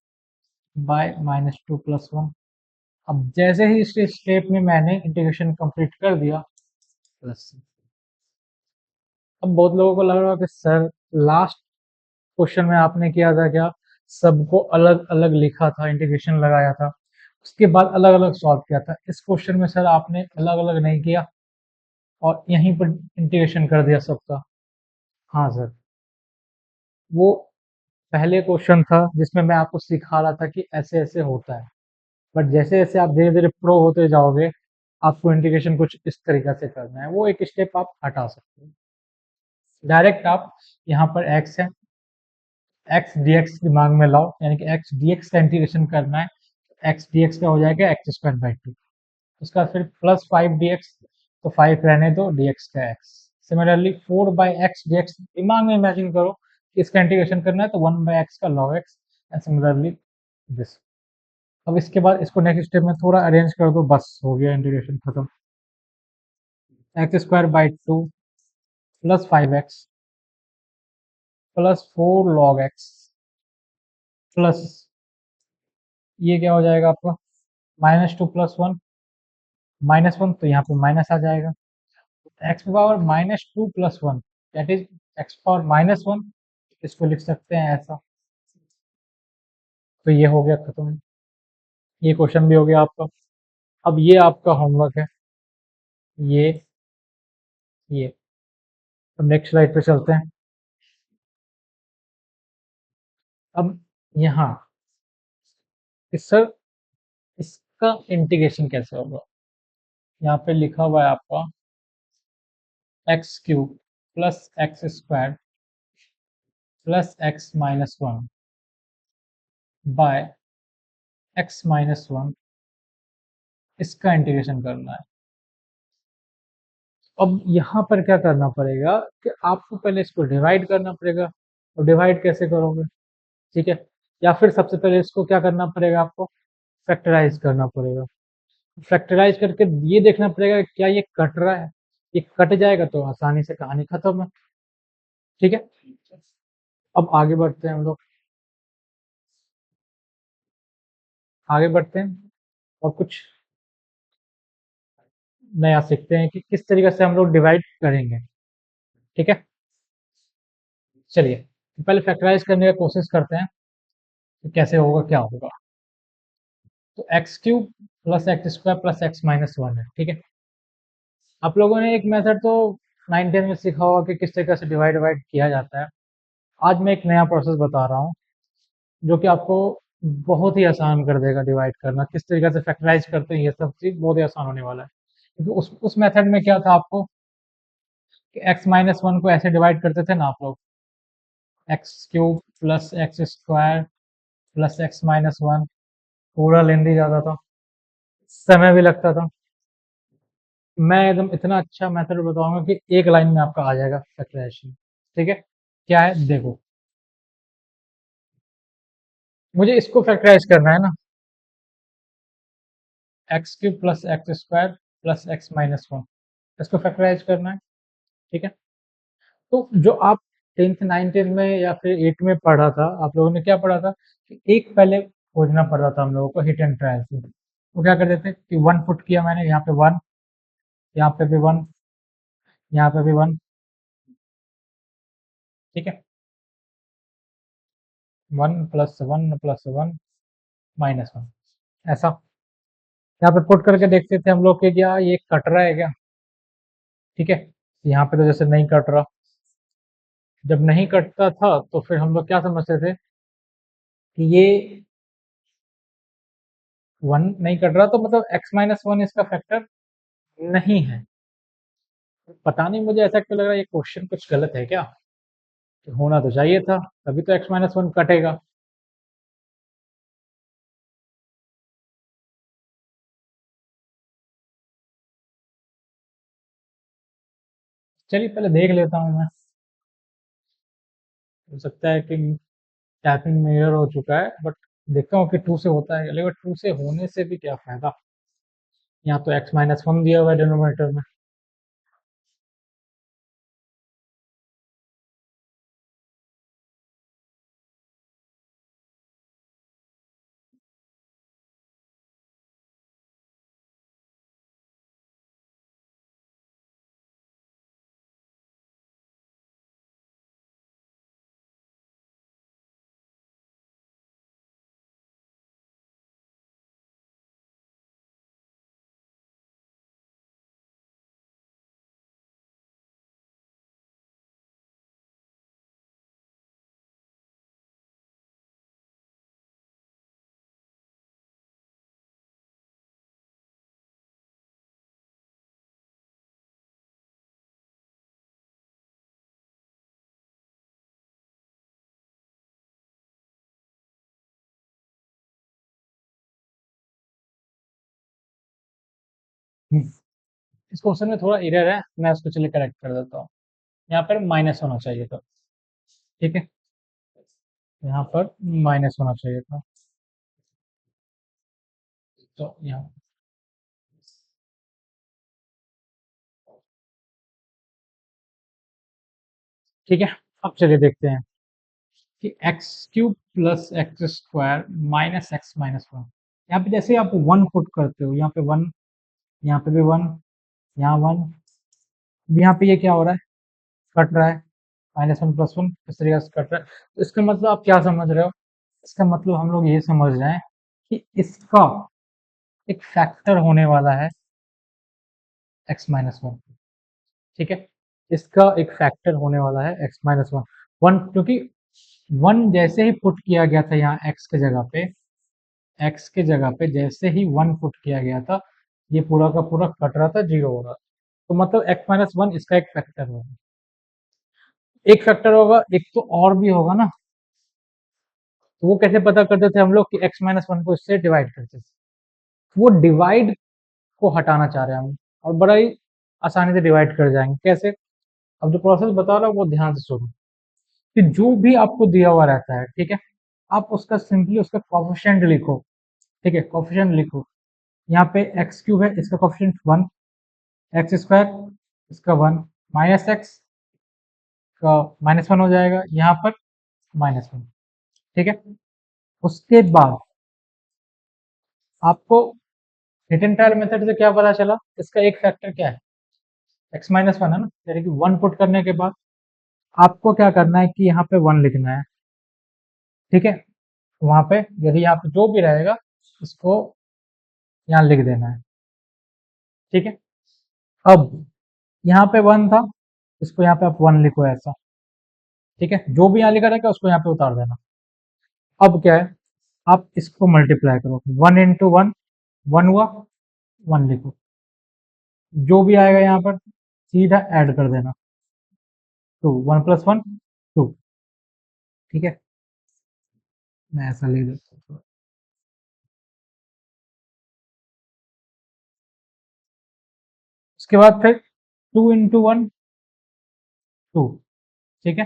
बाय -2 + 1। अब जैसे ही इस स्टेप में मैंने इंटीग्रेशन कंप्लीट कर दिया, प्लस। अब बहुत लोगों को लग रहा है कि सर लास्ट क्वेश्चन में आपने किया था क्या, सबको अलग अलग लिखा था, इंटीग्रेशन लगाया था, उसके बाद अलग अलग सॉल्व किया था। इस क्वेश्चन में सर आपने अलग अलग नहीं किया और यहीं पर इंटीग्रेशन कर दिया सबका। हाँ सर, वो पहले क्वेश्चन था जिसमें मैं आपको सिखा रहा था कि ऐसे ऐसे होता है, बट जैसे जैसे आप धीरे धीरे प्रो होते जाओगे आपको इंटीग्रेशन कुछ इस तरीके से करना है, वो एक स्टेप आप हटा सकते हो। डायरेक्ट आप यहाँ पर x है, x dx दिमाग में लाओ, यानी कि x dx का इंटीग्रेशन करना है, x dx का हो जाएगा x²/2। उसका फिर +5 dx, तो 5 रहने दो, dx का x। सिमिलरली 4/x dx दिमाग में इमेजिन करो कि इसका इंटीग्रेशन करना है, तो 1/x का log x, and similarly this. अब इसके बाद इसको नेक्स्ट स्टेप में थोड़ा अरेंज कर दो, बस हो गया, इंटीग्रेशन खत्म। X square by two plus 5x plus 4 log x plus ये क्या हो जाएगा आपका, -2 + 1 -1, तो यहाँ पे माइनस आ जाएगा। X power -2 + 1 that is x power -1, इसको लिख सकते हैं ऐसा। तो ये हो गया खत्म, ये क्वेश्चन भी हो गया आपका। अब ये आपका होमवर्क है, ये अब नेक्स्ट स्लाइड पे चलते हैं। अब यहाँ सर इसका इंटीग्रेशन कैसे होगा, यहाँ पे लिखा हुआ है आपका x³ plus x² plus x-1 bye x-1, इसका इंटीग्रेशन करना है। अब यहाँ पर क्या करना पड़ेगा कि आपको पहले इसको डिवाइड करना पड़ेगा, और डिवाइड कैसे करोगे, ठीक है, या फिर सबसे पहले इसको क्या करना पड़ेगा, आपको फैक्टराइज करना पड़ेगा। फैक्टराइज करके ये देखना पड़ेगा क्या ये कट रहा है, ये कट जाएगा तो आसानी से कहानी खत्म है, ठीक है। अब आगे बढ़ते हैं हम लोग, आगे बढ़ते हैं और कुछ नया सीखते हैं कि किस तरीके से हम लोग डिवाइड करेंगे, ठीक है। चलिए पहले फैक्टराइज करने की कोशिश करते हैं कि कैसे होगा, क्या होगा। तो x³ plus x² plus x-1 है, ठीक है। आप लोगों ने एक मेथड तो 9th में सीखा होगा कि किस तरीके से डिवाइड डिवाइड किया जाता है। आज मैं एक नया प्रोसेस बता रहा हूँ जो कि आपको बहुत ही आसान कर देगा डिवाइड करना, किस तरीके से फैक्टराइज करते हैं, ये सब चीज बहुत ही आसान होने वाला है। क्योंकि उस मेथड में क्या था आपको कि x-1 को ऐसे डिवाइड करते थे ना आप लोग, x³ plus x² plus x-1, पूरा लेंदी जाता था, समय भी लगता था। मैं एकदम इतना अच्छा मेथड बताऊंगा कि एक लाइन में आपका आ जाएगा फैक्टराइजेशन, ठीक है। क्या है देखो, मुझे इसको फैक्टराइज करना है ना, x³ plus x² plus x-1, इसको फैक्टराइज करना है, ठीक है। तो जो आप 10th 9th में या फिर 8 में पढ़ा था, आप लोगों ने क्या पढ़ा था कि एक पहले खोजना पड़ता था हम लोगों को हिट एंड ट्रायल से। वो क्या करते थे कि 1 पुट किया मैंने, यहाँ पे 1, यहाँ पे भी 1, यहाँ पे भी 1, ठीक है। 1 प्लस 1 प्लस 1 -1, ऐसा यहाँ पे पुट करके देखते थे हम लोग कि क्या ये कट रहा है क्या, ठीक है। यहाँ पे तो जैसे नहीं कट रहा, जब नहीं कटता था तो फिर हम लोग क्या समझते थे कि ये 1 नहीं कट रहा, तो मतलब x-1 इसका फैक्टर नहीं है। पता नहीं मुझे ऐसा क्यों लग रहा है, ये क्वेश्चन कुछ गलत है क्या, कि होना तो चाहिए था, तभी तो x-1 कटेगा। चलिए पहले देख लेता हूँ मैं, हो सकता है कि टाइपिंग में एरर हो चुका है, बट देखता हूँ कि 2 से होता है, लेकिन 2 से होने से भी क्या फायदा, यहाँ तो x-1 दिया हुआ है डिनोमिनेटर में। इस क्वेश्चन में थोड़ा एरर है, मैं उसको चलिए करेक्ट कर देता हूँ। यहाँ पर माइनस होना चाहिए था, ठीक है, यहाँ पर माइनस होना चाहिए था। तो यहाँ ठीक है। अब चलिए देखते हैं कि x cube plus x square minus x minus one. यहाँ पे जैसे आप वन पुट करते हो, यहाँ पे वन, यहाँ पे भी वन, यहाँ वन, यहाँ पे ये क्या हो रहा है, कट रहा है, माइनस वन प्लस वन इस तरीके से कट रहा है। तो इसका मतलब आप क्या समझ रहे हो, इसका मतलब हम लोग ये समझ रहे हैं कि इसका एक फैक्टर होने वाला है एक्स माइनस वन। ठीक है, इसका एक फैक्टर होने वाला है एक्स माइनस वन। वन क्योंकि वन जैसे ही पुट किया गया था यहाँ एक्स के जगह पे, एक्स के जगह पे जैसे ही वन पुट किया गया था, ये पूरा का पूरा कट रहा था, जीरो हो रहा था। तो मतलब एक्स माइनस वन इसका एक फैक्टर होगा, एक फैक्टर होगा, एक तो और भी होगा ना। तो वो कैसे पता करते थे हम लोग कि एक्स माइनस वन को इससे डिवाइड करते थे। वो डिवाइड को हटाना चाह रहे हैं हम, और बड़ा ही आसानी से डिवाइड कर जाएंगे। कैसे? अब जो प्रोसेस बता रहा हूँ वो ध्यान से सुनो। कि जो भी आपको दिया हुआ रहता है, ठीक है, आप उसका सिंपली उसका कोफिशिएंट लिखो। ठीक है, कोफिशिएंट लिखो। यहाँ पे एक्स क्यूब है, इसका कोफिशिएंट वन, एक्स स्क्वायर इसका वन, माइनस एक्स का माइनस वन हो जाएगा यहाँ पर, माइनस वन। ठीक है, उसके बाद आपको हिडन ट्रायल मेथड से क्या पता चला, इसका एक फैक्टर क्या है, एक्स माइनस वन है ना, यानी कि वन पुट करने के बाद आपको क्या करना है कि यहाँ पे वन लिखना है। ठीक है, वहां पे यदि यहाँ पे जो भी रहेगा उसको यहाँ लिख देना है। ठीक है, अब यहाँ पे वन था, इसको यहाँ पे आप वन लिखो ऐसा। ठीक है, जो भी यहाँ लिखा रहेगा उसको यहाँ पे उतार देना। अब क्या है, आप इसको मल्टीप्लाई करो, वन इंटू वन, वन हुआ, वन लिखो, जो भी आएगा यहाँ पर सीधा ऐड कर देना, two, one plus one two. ठीक है, मैं ऐसा लिख देता हूँ। उसके बाद फिर टू इंटू वन टू। ठीक है,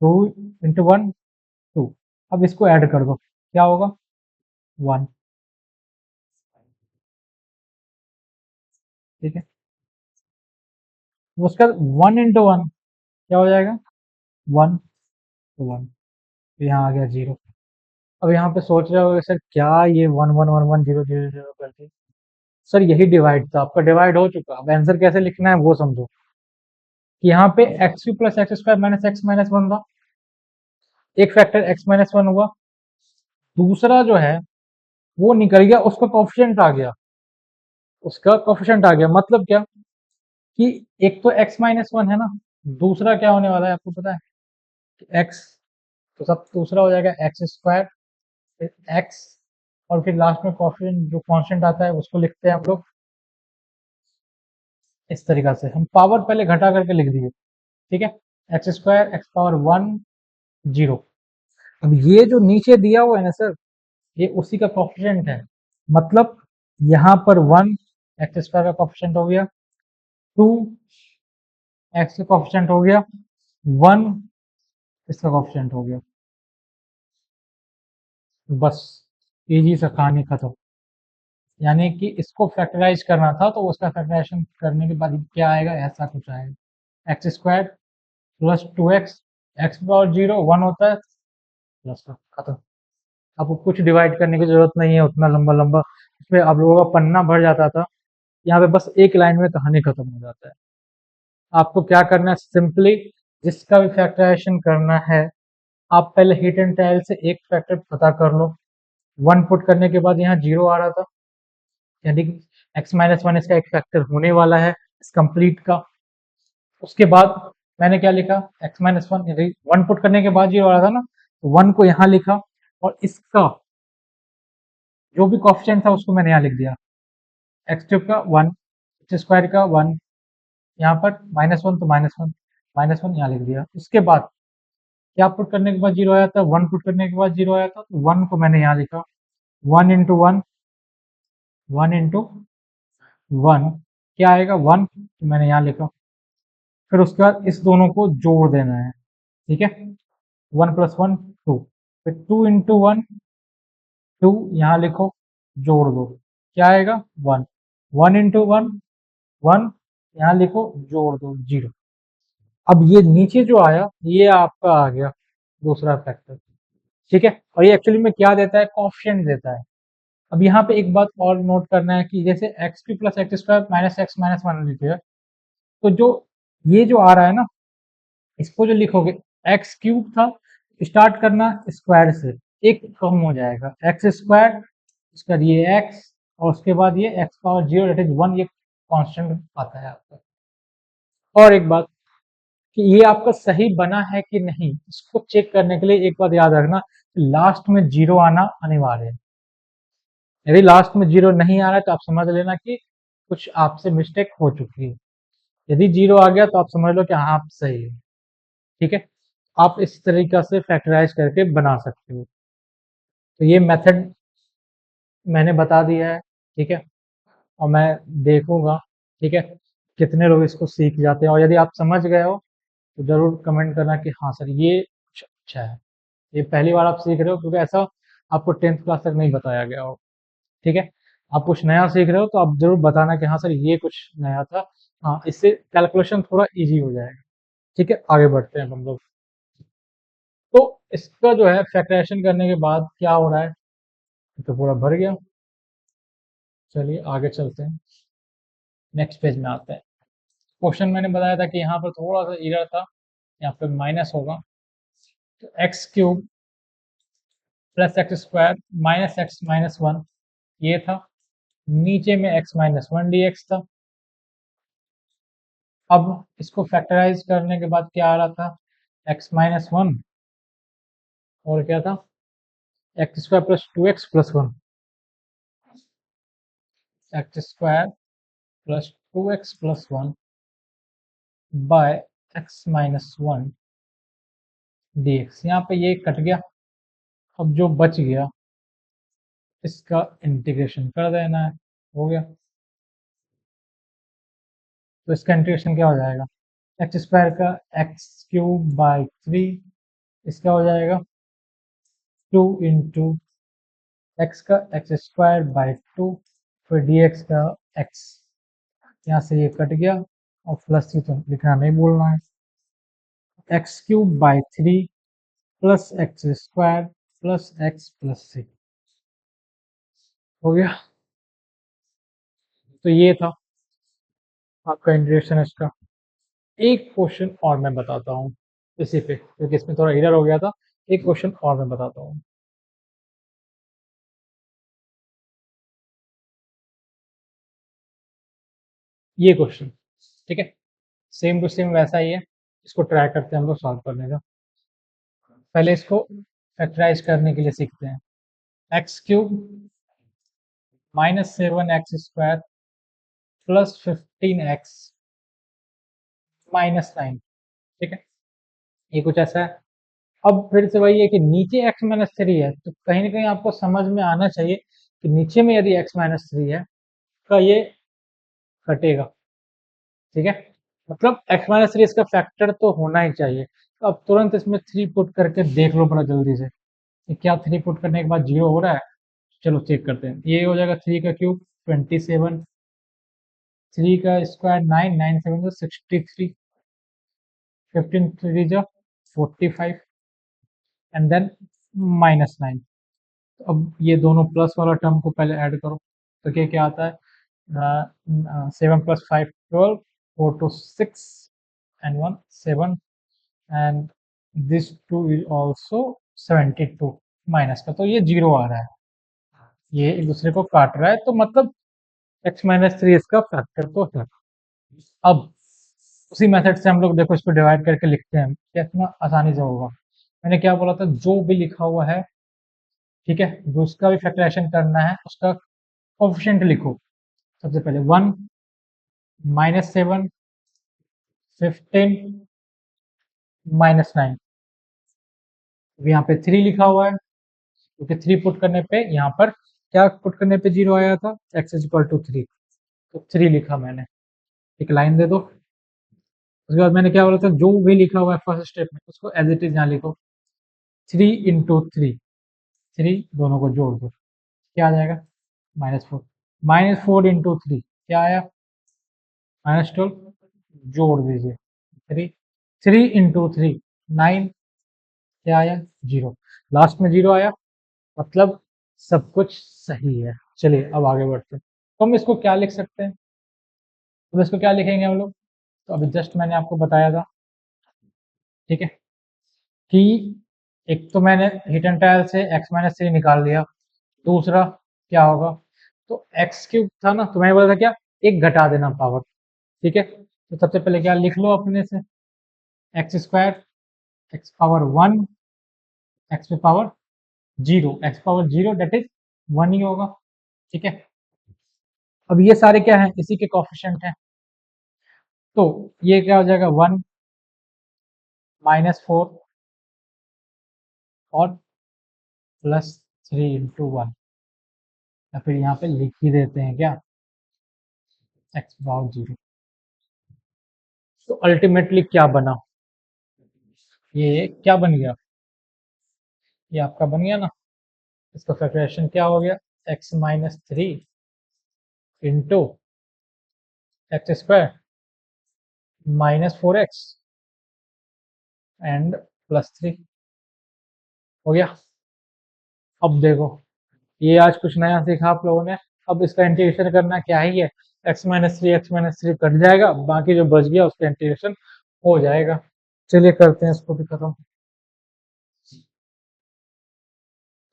टू इंटू वन टू। अब इसको ऐड कर दो, क्या होगा, वन। ठीक है, उसके बाद वन इंटू वन क्या हो जाएगा, वन, तो वन, तो यहाँ आ गया जीरो। अब यहाँ पे सोच रहे हो सर क्या ये one one one one zero zero zero करके, सर यही डिवाइड था आपका, डिवाइड हो चुका। अब आंसर कैसे लिखना है वो समझो। कि यहाँ पे x Q plus x square minus x minus one था, एक फैक्टर एक्स माइनस वन हुआ, दूसरा जो है वो निकल गया, उसका कोफिशिएंट आ गया, उसका कोफिशिएंट आ गया। मतलब क्या कि एक तो एक्स माइनस वन है ना, दूसरा क्या होने वाला है आपको पता है, एक्स, तो सब दूसरा हो जाएगा एक्स स्क्वायर, फिर एक्स, और फिर लास्ट में कोफिशिएंट जो कांस्टेंट आता है उसको लिखते हैं हम लोग इस तरीका से। हम पावर पहले घटा करके लिख दिए। ठीक है, x square x power one zero. अब ये जो नीचे दिया हुआ है ना सर, ये उसी का कोफिशिएंट है। मतलब यहाँ पर वन एक्स स्क्वायर का कोफिशिएंट हो गया, टू एक्स का कोफिशिएंट हो गया, वन इसका कोफिशिएंट हो गया। बस इजी सा कहानी खत्म। यानी कि इसको फैक्टराइज करना था तो उसका फैक्टराइजेशन करने के बाद क्या आएगा, ऐसा कुछ आएगा, x square plus two x, x power zero one होता है, प्लस खत्म। आपको कुछ डिवाइड करने की जरूरत नहीं है उतना लंबा लंबा, इसमें आप लोगों का पन्ना भर जाता था। यहाँ पे बस एक लाइन में कहानी खत्म हो जाता है। आपको क्या करना है, सिंपली जिसका भी फैक्टराइजेशन करना है, आप पहले हीट एंड ट्रायल से एक फैक्टर पता कर लो। वन पुट करने के बाद यहाँ जीरो आ रहा था, यानी कि एक्स माइनस वन इसका एक फैक्टर होने वाला है इस कंप्लीट का। उसके बाद मैंने क्या लिखा, एक्स माइनस वन, यदि वन पुट करने के बाद जीरो आ रहा था ना, तो वन को यहाँ लिखा, और इसका जो भी कोफिशिएंट था उसको मैंने यहाँ लिख दिया, एक्स क्यूब का वन, एक्स स्क्वायर का वन, यहाँ पर माइनस वन तो माइनस वन यहाँ लिख दिया। उसके बाद क्या पुट करने के बाद जीरो आया था, वन पुट करने के बाद जीरो आया था, तो वन को मैंने यहाँ लिखा, one into one, one into one क्या आएगा, वन, तो मैंने यहाँ लिखा। फिर उसके बाद इस दोनों को जोड़ देना है। ठीक है, वन प्लस वन टू, फिर टू इंटू वन टू, यहाँ लिखो, जोड़ दो, क्या आएगा 1, 1 इंटू 1 1, यहाँ लिखो जोड़ दो 0। अब ये नीचे जो आया ये आपका आ गया दूसरा फैक्टर, ठीक है। और ये एक्चुअली में क्या देता है, कोएफिशिएंट देता है। अब यहाँ पे एक बात और नोट करना है कि जैसे x Q plus x square minus x minus one लिखे, तो जो ये जो आ रहा है ना, इसको जो लिखोगे एक्स क्यूब था, स्टार्ट करना स्क्वायर से, एक कम हो जाएगा एक्स स्क्वायर, उसका ये एक्स, और उसके बाद ये x power zero that is one, ये कांस्टेंट आता है आपका। और एक बात कि ये आपका सही बना है कि नहीं, इसको चेक करने के लिए एक बात याद रखना, लास्ट में जीरो आना अनिवार्य है। यदि लास्ट में जीरो नहीं आ रहा है तो आप समझ लेना कि कुछ आपसे मिस्टेक हो चुकी है। यदि जीरो आ गया तो आप समझ लो कि हाँ आप सही है, ठीक है। आप इस तरीका से फैक्टराइज करके बना सकते हो। तो ये मेथड मैंने बता दिया है, ठीक है। और मैं देखूंगा, ठीक है, कितने लोग इसको सीख जाते हैं। और यदि आप समझ गए हो तो जरूर कमेंट करना कि हाँ सर ये कुछ अच्छा है। ये पहली बार आप सीख रहे हो, क्योंकि ऐसा आपको 10th क्लास तक नहीं बताया गया हो, ठीक है। आप कुछ नया सीख रहे हो तो आप जरूर बताना कि हाँ सर ये कुछ नया था। हाँ, इससे कैलकुलेशन थोड़ा इजी हो जाएगा, ठीक है। आगे बढ़ते हैं हम लोग। तो इसका जो है फैक्टराइजेशन करने के बाद क्या हो रहा है, ये तो पूरा भर गया। चलिए आगे चलते हैं, नेक्स्ट पेज में आते हैं। क्वेश्चन मैंने बताया था कि यहाँ पर थोड़ा सा एरर था, यहाँ पे माइनस होगा, तो x cube plus x square minus x minus one, ये था। नीचे में x minus one D x था। अब इसको फैक्टराइज करने के बाद क्या आ रहा था, एक्स माइनस वन, और क्या था, x square plus two x plus one, x square plus two x plus one by x minus one D x. यहाँ पे ये कट गया। अब जो बच गया इसका इंटीग्रेशन कर देना है, हो गया। तो इसका इंटीग्रेशन क्या हो जाएगा, एक्स स्क्वायर का एक्स क्यूब बाई थ्री, इसका हो जाएगा टू इंटू एक्स का एक्स स्क्वायर बाई टू, फिर डी एक्स का एक्स, यहाँ से ये कट गया, और प्लस थ्री तो लिखना नहीं बोलना है, x cube by three plus x square plus x plus three, हो गया। तो ये था आपका इंटीग्रेशन इसका। एक क्वेश्चन और मैं बताता हूँ इसी पे, क्योंकि इसमें थोड़ा एरर हो गया था। एक क्वेश्चन और मैं बताता हूँ। ये क्वेश्चन, ठीक है, सेम टू सेम वैसा ही है। इसको ट्राई करते हैं हम लोग सॉल्व करने का। पहले इसको फैक्टराइज करने के लिए सीखते हैं। X cube minus seven x square plus 15x minus nine, ठीक है, ये कुछ ऐसा है। अब फिर से वही है कि नीचे x माइनस थ्री है, तो कहीं ना कहीं आपको समझ में आना चाहिए कि नीचे में यदि x माइनस थ्री है तो ये कटेगा, ठीक है। मतलब x माइनस थ्री इसका फैक्टर तो होना ही चाहिए। तो अब तुरंत इसमें थ्री पुट करके देख लो बड़ा जल्दी से कि क्या थ्री पुट करने के बाद जीरो हो रहा है। चलो चेक करते हैं। ये हो जाएगा थ्री का क्यूब 27, थ्री का स्क्वायर नाइन, नाइन सेवन जो 63, 15 थ्री जो 45, एंड देन माइनस नाइन। तो अब ये दोनों प्लस वाला टर्म को पहले ऐड करो, तो क्या क्या आता है, seven plus five 12, four two six, and one seven, and this two is also 72 minus का, तो ये जीरो आ रहा है, ये एक दूसरे को काट रहा है, तो मतलब एक्स माइनस थ्री इसका फैक्टर तो है। अब उसी मेथड से हम लोग देखो इसको डिवाइड करके लिखते हैं, कितना आसानी से होगा। मैंने क्या बोला था, जो भी लिखा हुआ है, ठीक है, जो उसका भी फैक्टराइजेशन करना है उसका कोफिशिएंट लिखो। सबसे पहले one, minus seven, 15, minus nine. यहाँ पे थ्री लिखा हुआ है, क्योंकि थ्री पुट करने पे यहाँ पर क्या पुट करने पे जीरो आया था, x is equal to three, तो थ्री लिखा मैंने। एक लाइन दे दो। उसके बाद मैंने क्या बोला था, जो भी लिखा हुआ है फर्स्ट स्टेप में उसको एज इट इज यहाँ लिखो, थ्री इंटू थ्री, थ्री दोनों को जोड़ दो, क्या आ जाएगा, माइनस फोर। -4 इंटू 3 क्या आया? -12 जोड़ दीजिए 3, 3 इंटू 3 9 क्या आया? 0। लास्ट में 0 आया, मतलब सब कुछ सही है। चलिए अब आगे बढ़ते हैं। तो हम इसको क्या लिख सकते हैं? तो इसको क्या लिखेंगे हम लोग? तो अभी जस्ट मैंने आपको बताया था, ठीक है, कि एक तो मैंने हीट एंड ट्रायल से x-3 निकाल लिया। दूसरा क्या होगा? तो एक्स क्यूब था ना, तो मैंने बोला था क्या, एक घटा देना पावर, ठीक है। तो सबसे पहले क्या लिख लो अपने से, x square, x power 1, x पे power 0, x power 0 that is 1 ही होगा, ठीक है। अब ये सारे क्या है, इसी के कोफिशिएंट हैं, तो ये क्या हो जाएगा 1 -4 और +3 इंटू 1, या फिर यहाँ पे लिख ही देते हैं क्या, एक्स पावर 0। तो अल्टीमेटली क्या बना, ये क्या बन गया, ये आपका बन गया ना, इसका फैक्टराइजेशन क्या हो गया, x-3 into x square -4x and +3 हो गया। अब देखो, ये आज कुछ नया सीखा आप लोगों ने। अब इसका इंटीग्रेशन करना क्या ही है, x-3 कट जाएगा, बाकी जो बच गया उसका इंटीग्रेशन हो जाएगा। चलिए करते हैं इसको भी खत्म।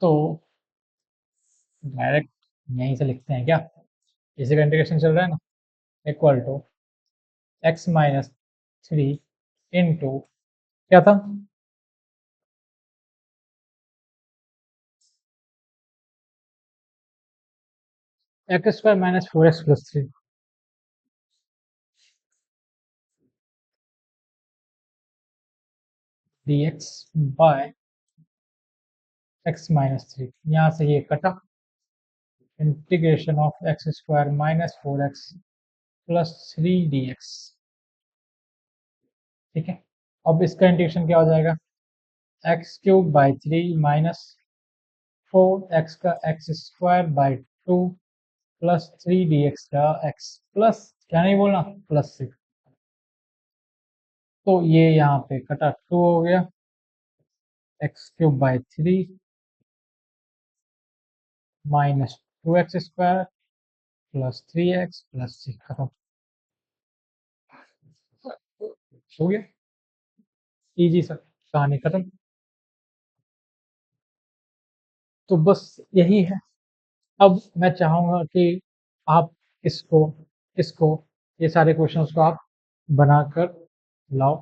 तो डायरेक्ट यहीं से लिखते हैं क्या, इसी का इंटीग्रेशन चल रहा है ना, इक्वल टू x-3 इंटू क्या था, x² -4x + 3 dx bye x-3, यहाँ से ये कटा, integration of x² -4x + 3 dx, ठीक है। अब इसका इंटीग्रेशन क्या हो जाएगा, x³/3 -4x का x²/2 +3 dx का x प्लस क्या नहीं बोलना, +6। तो ये यहाँ पे कटा 2 हो गया, x³/3 -2x² +3x +6 खत्म हो गया, इजी सा, कहानी खत्म। तो बस यही है। अब मैं चाहूंगा कि आप इसको इसको ये सारे क्वेश्चंस को आप बनाकर लाओ,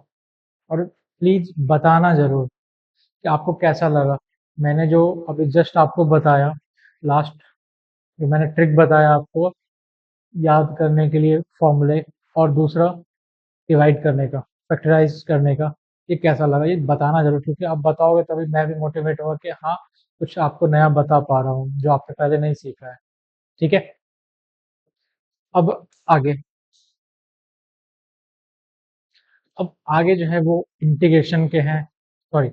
और प्लीज बताना जरूर कि आपको कैसा लगा। मैंने जो अभी जस्ट आपको बताया, लास्ट जो मैंने ट्रिक बताया आपको याद करने के लिए फॉर्मूले, और दूसरा डिवाइड करने का, फैक्टराइज करने का, ये कैसा लगा, ये बताना जरूर, क्योंकि आप बताओगे तभी मैं भी मोटिवेट होगा कि हाँ, कुछ आपको नया बता पा रहा हूँ जो आपने पहले नहीं सीखा है, ठीक है। अब आगे, अब आगे जो है वो इंटीग्रेशन के हैं, सॉरी,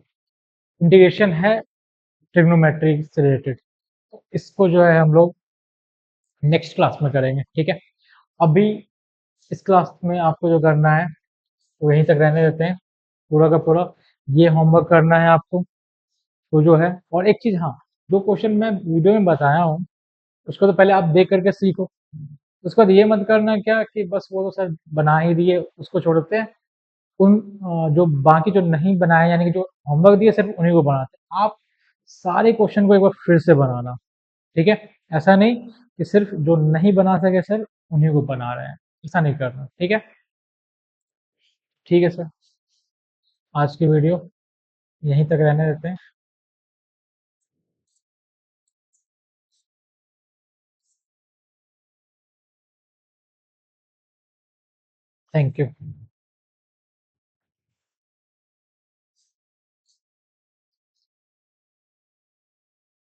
इंटीग्रेशन है ट्रिग्नोमेट्री से रिलेटेड, तो इसको जो है हम लोग नेक्स्ट क्लास में करेंगे, ठीक है। अभी इस क्लास में आपको जो करना है वो यहीं तक रहने देते हैं, पूरा का पूरा ये होमवर्क करना है आपको, तो जो है, और एक चीज हाँ, जो क्वेश्चन मैं वीडियो में बताया हूँ उसको तो पहले आप देख करके सीखो, उसके बाद ये मत करना क्या कि बस वो तो सर बना ही दिए उसको छोड़ते हैं, उन जो बाकी जो नहीं बनाए, यानी कि जो होमवर्क दिए सिर्फ उन्हीं को बनाते हैं। आप सारे क्वेश्चन को एक बार फिर से बनाना, ठीक है। ऐसा नहीं कि सिर्फ जो नहीं बना सके सर उन्हीं को बना रहे हैं, ऐसा नहीं करना, ठीक है। ठीक है सर, आज की वीडियो यहीं तक रहने देते हैं। Thank you.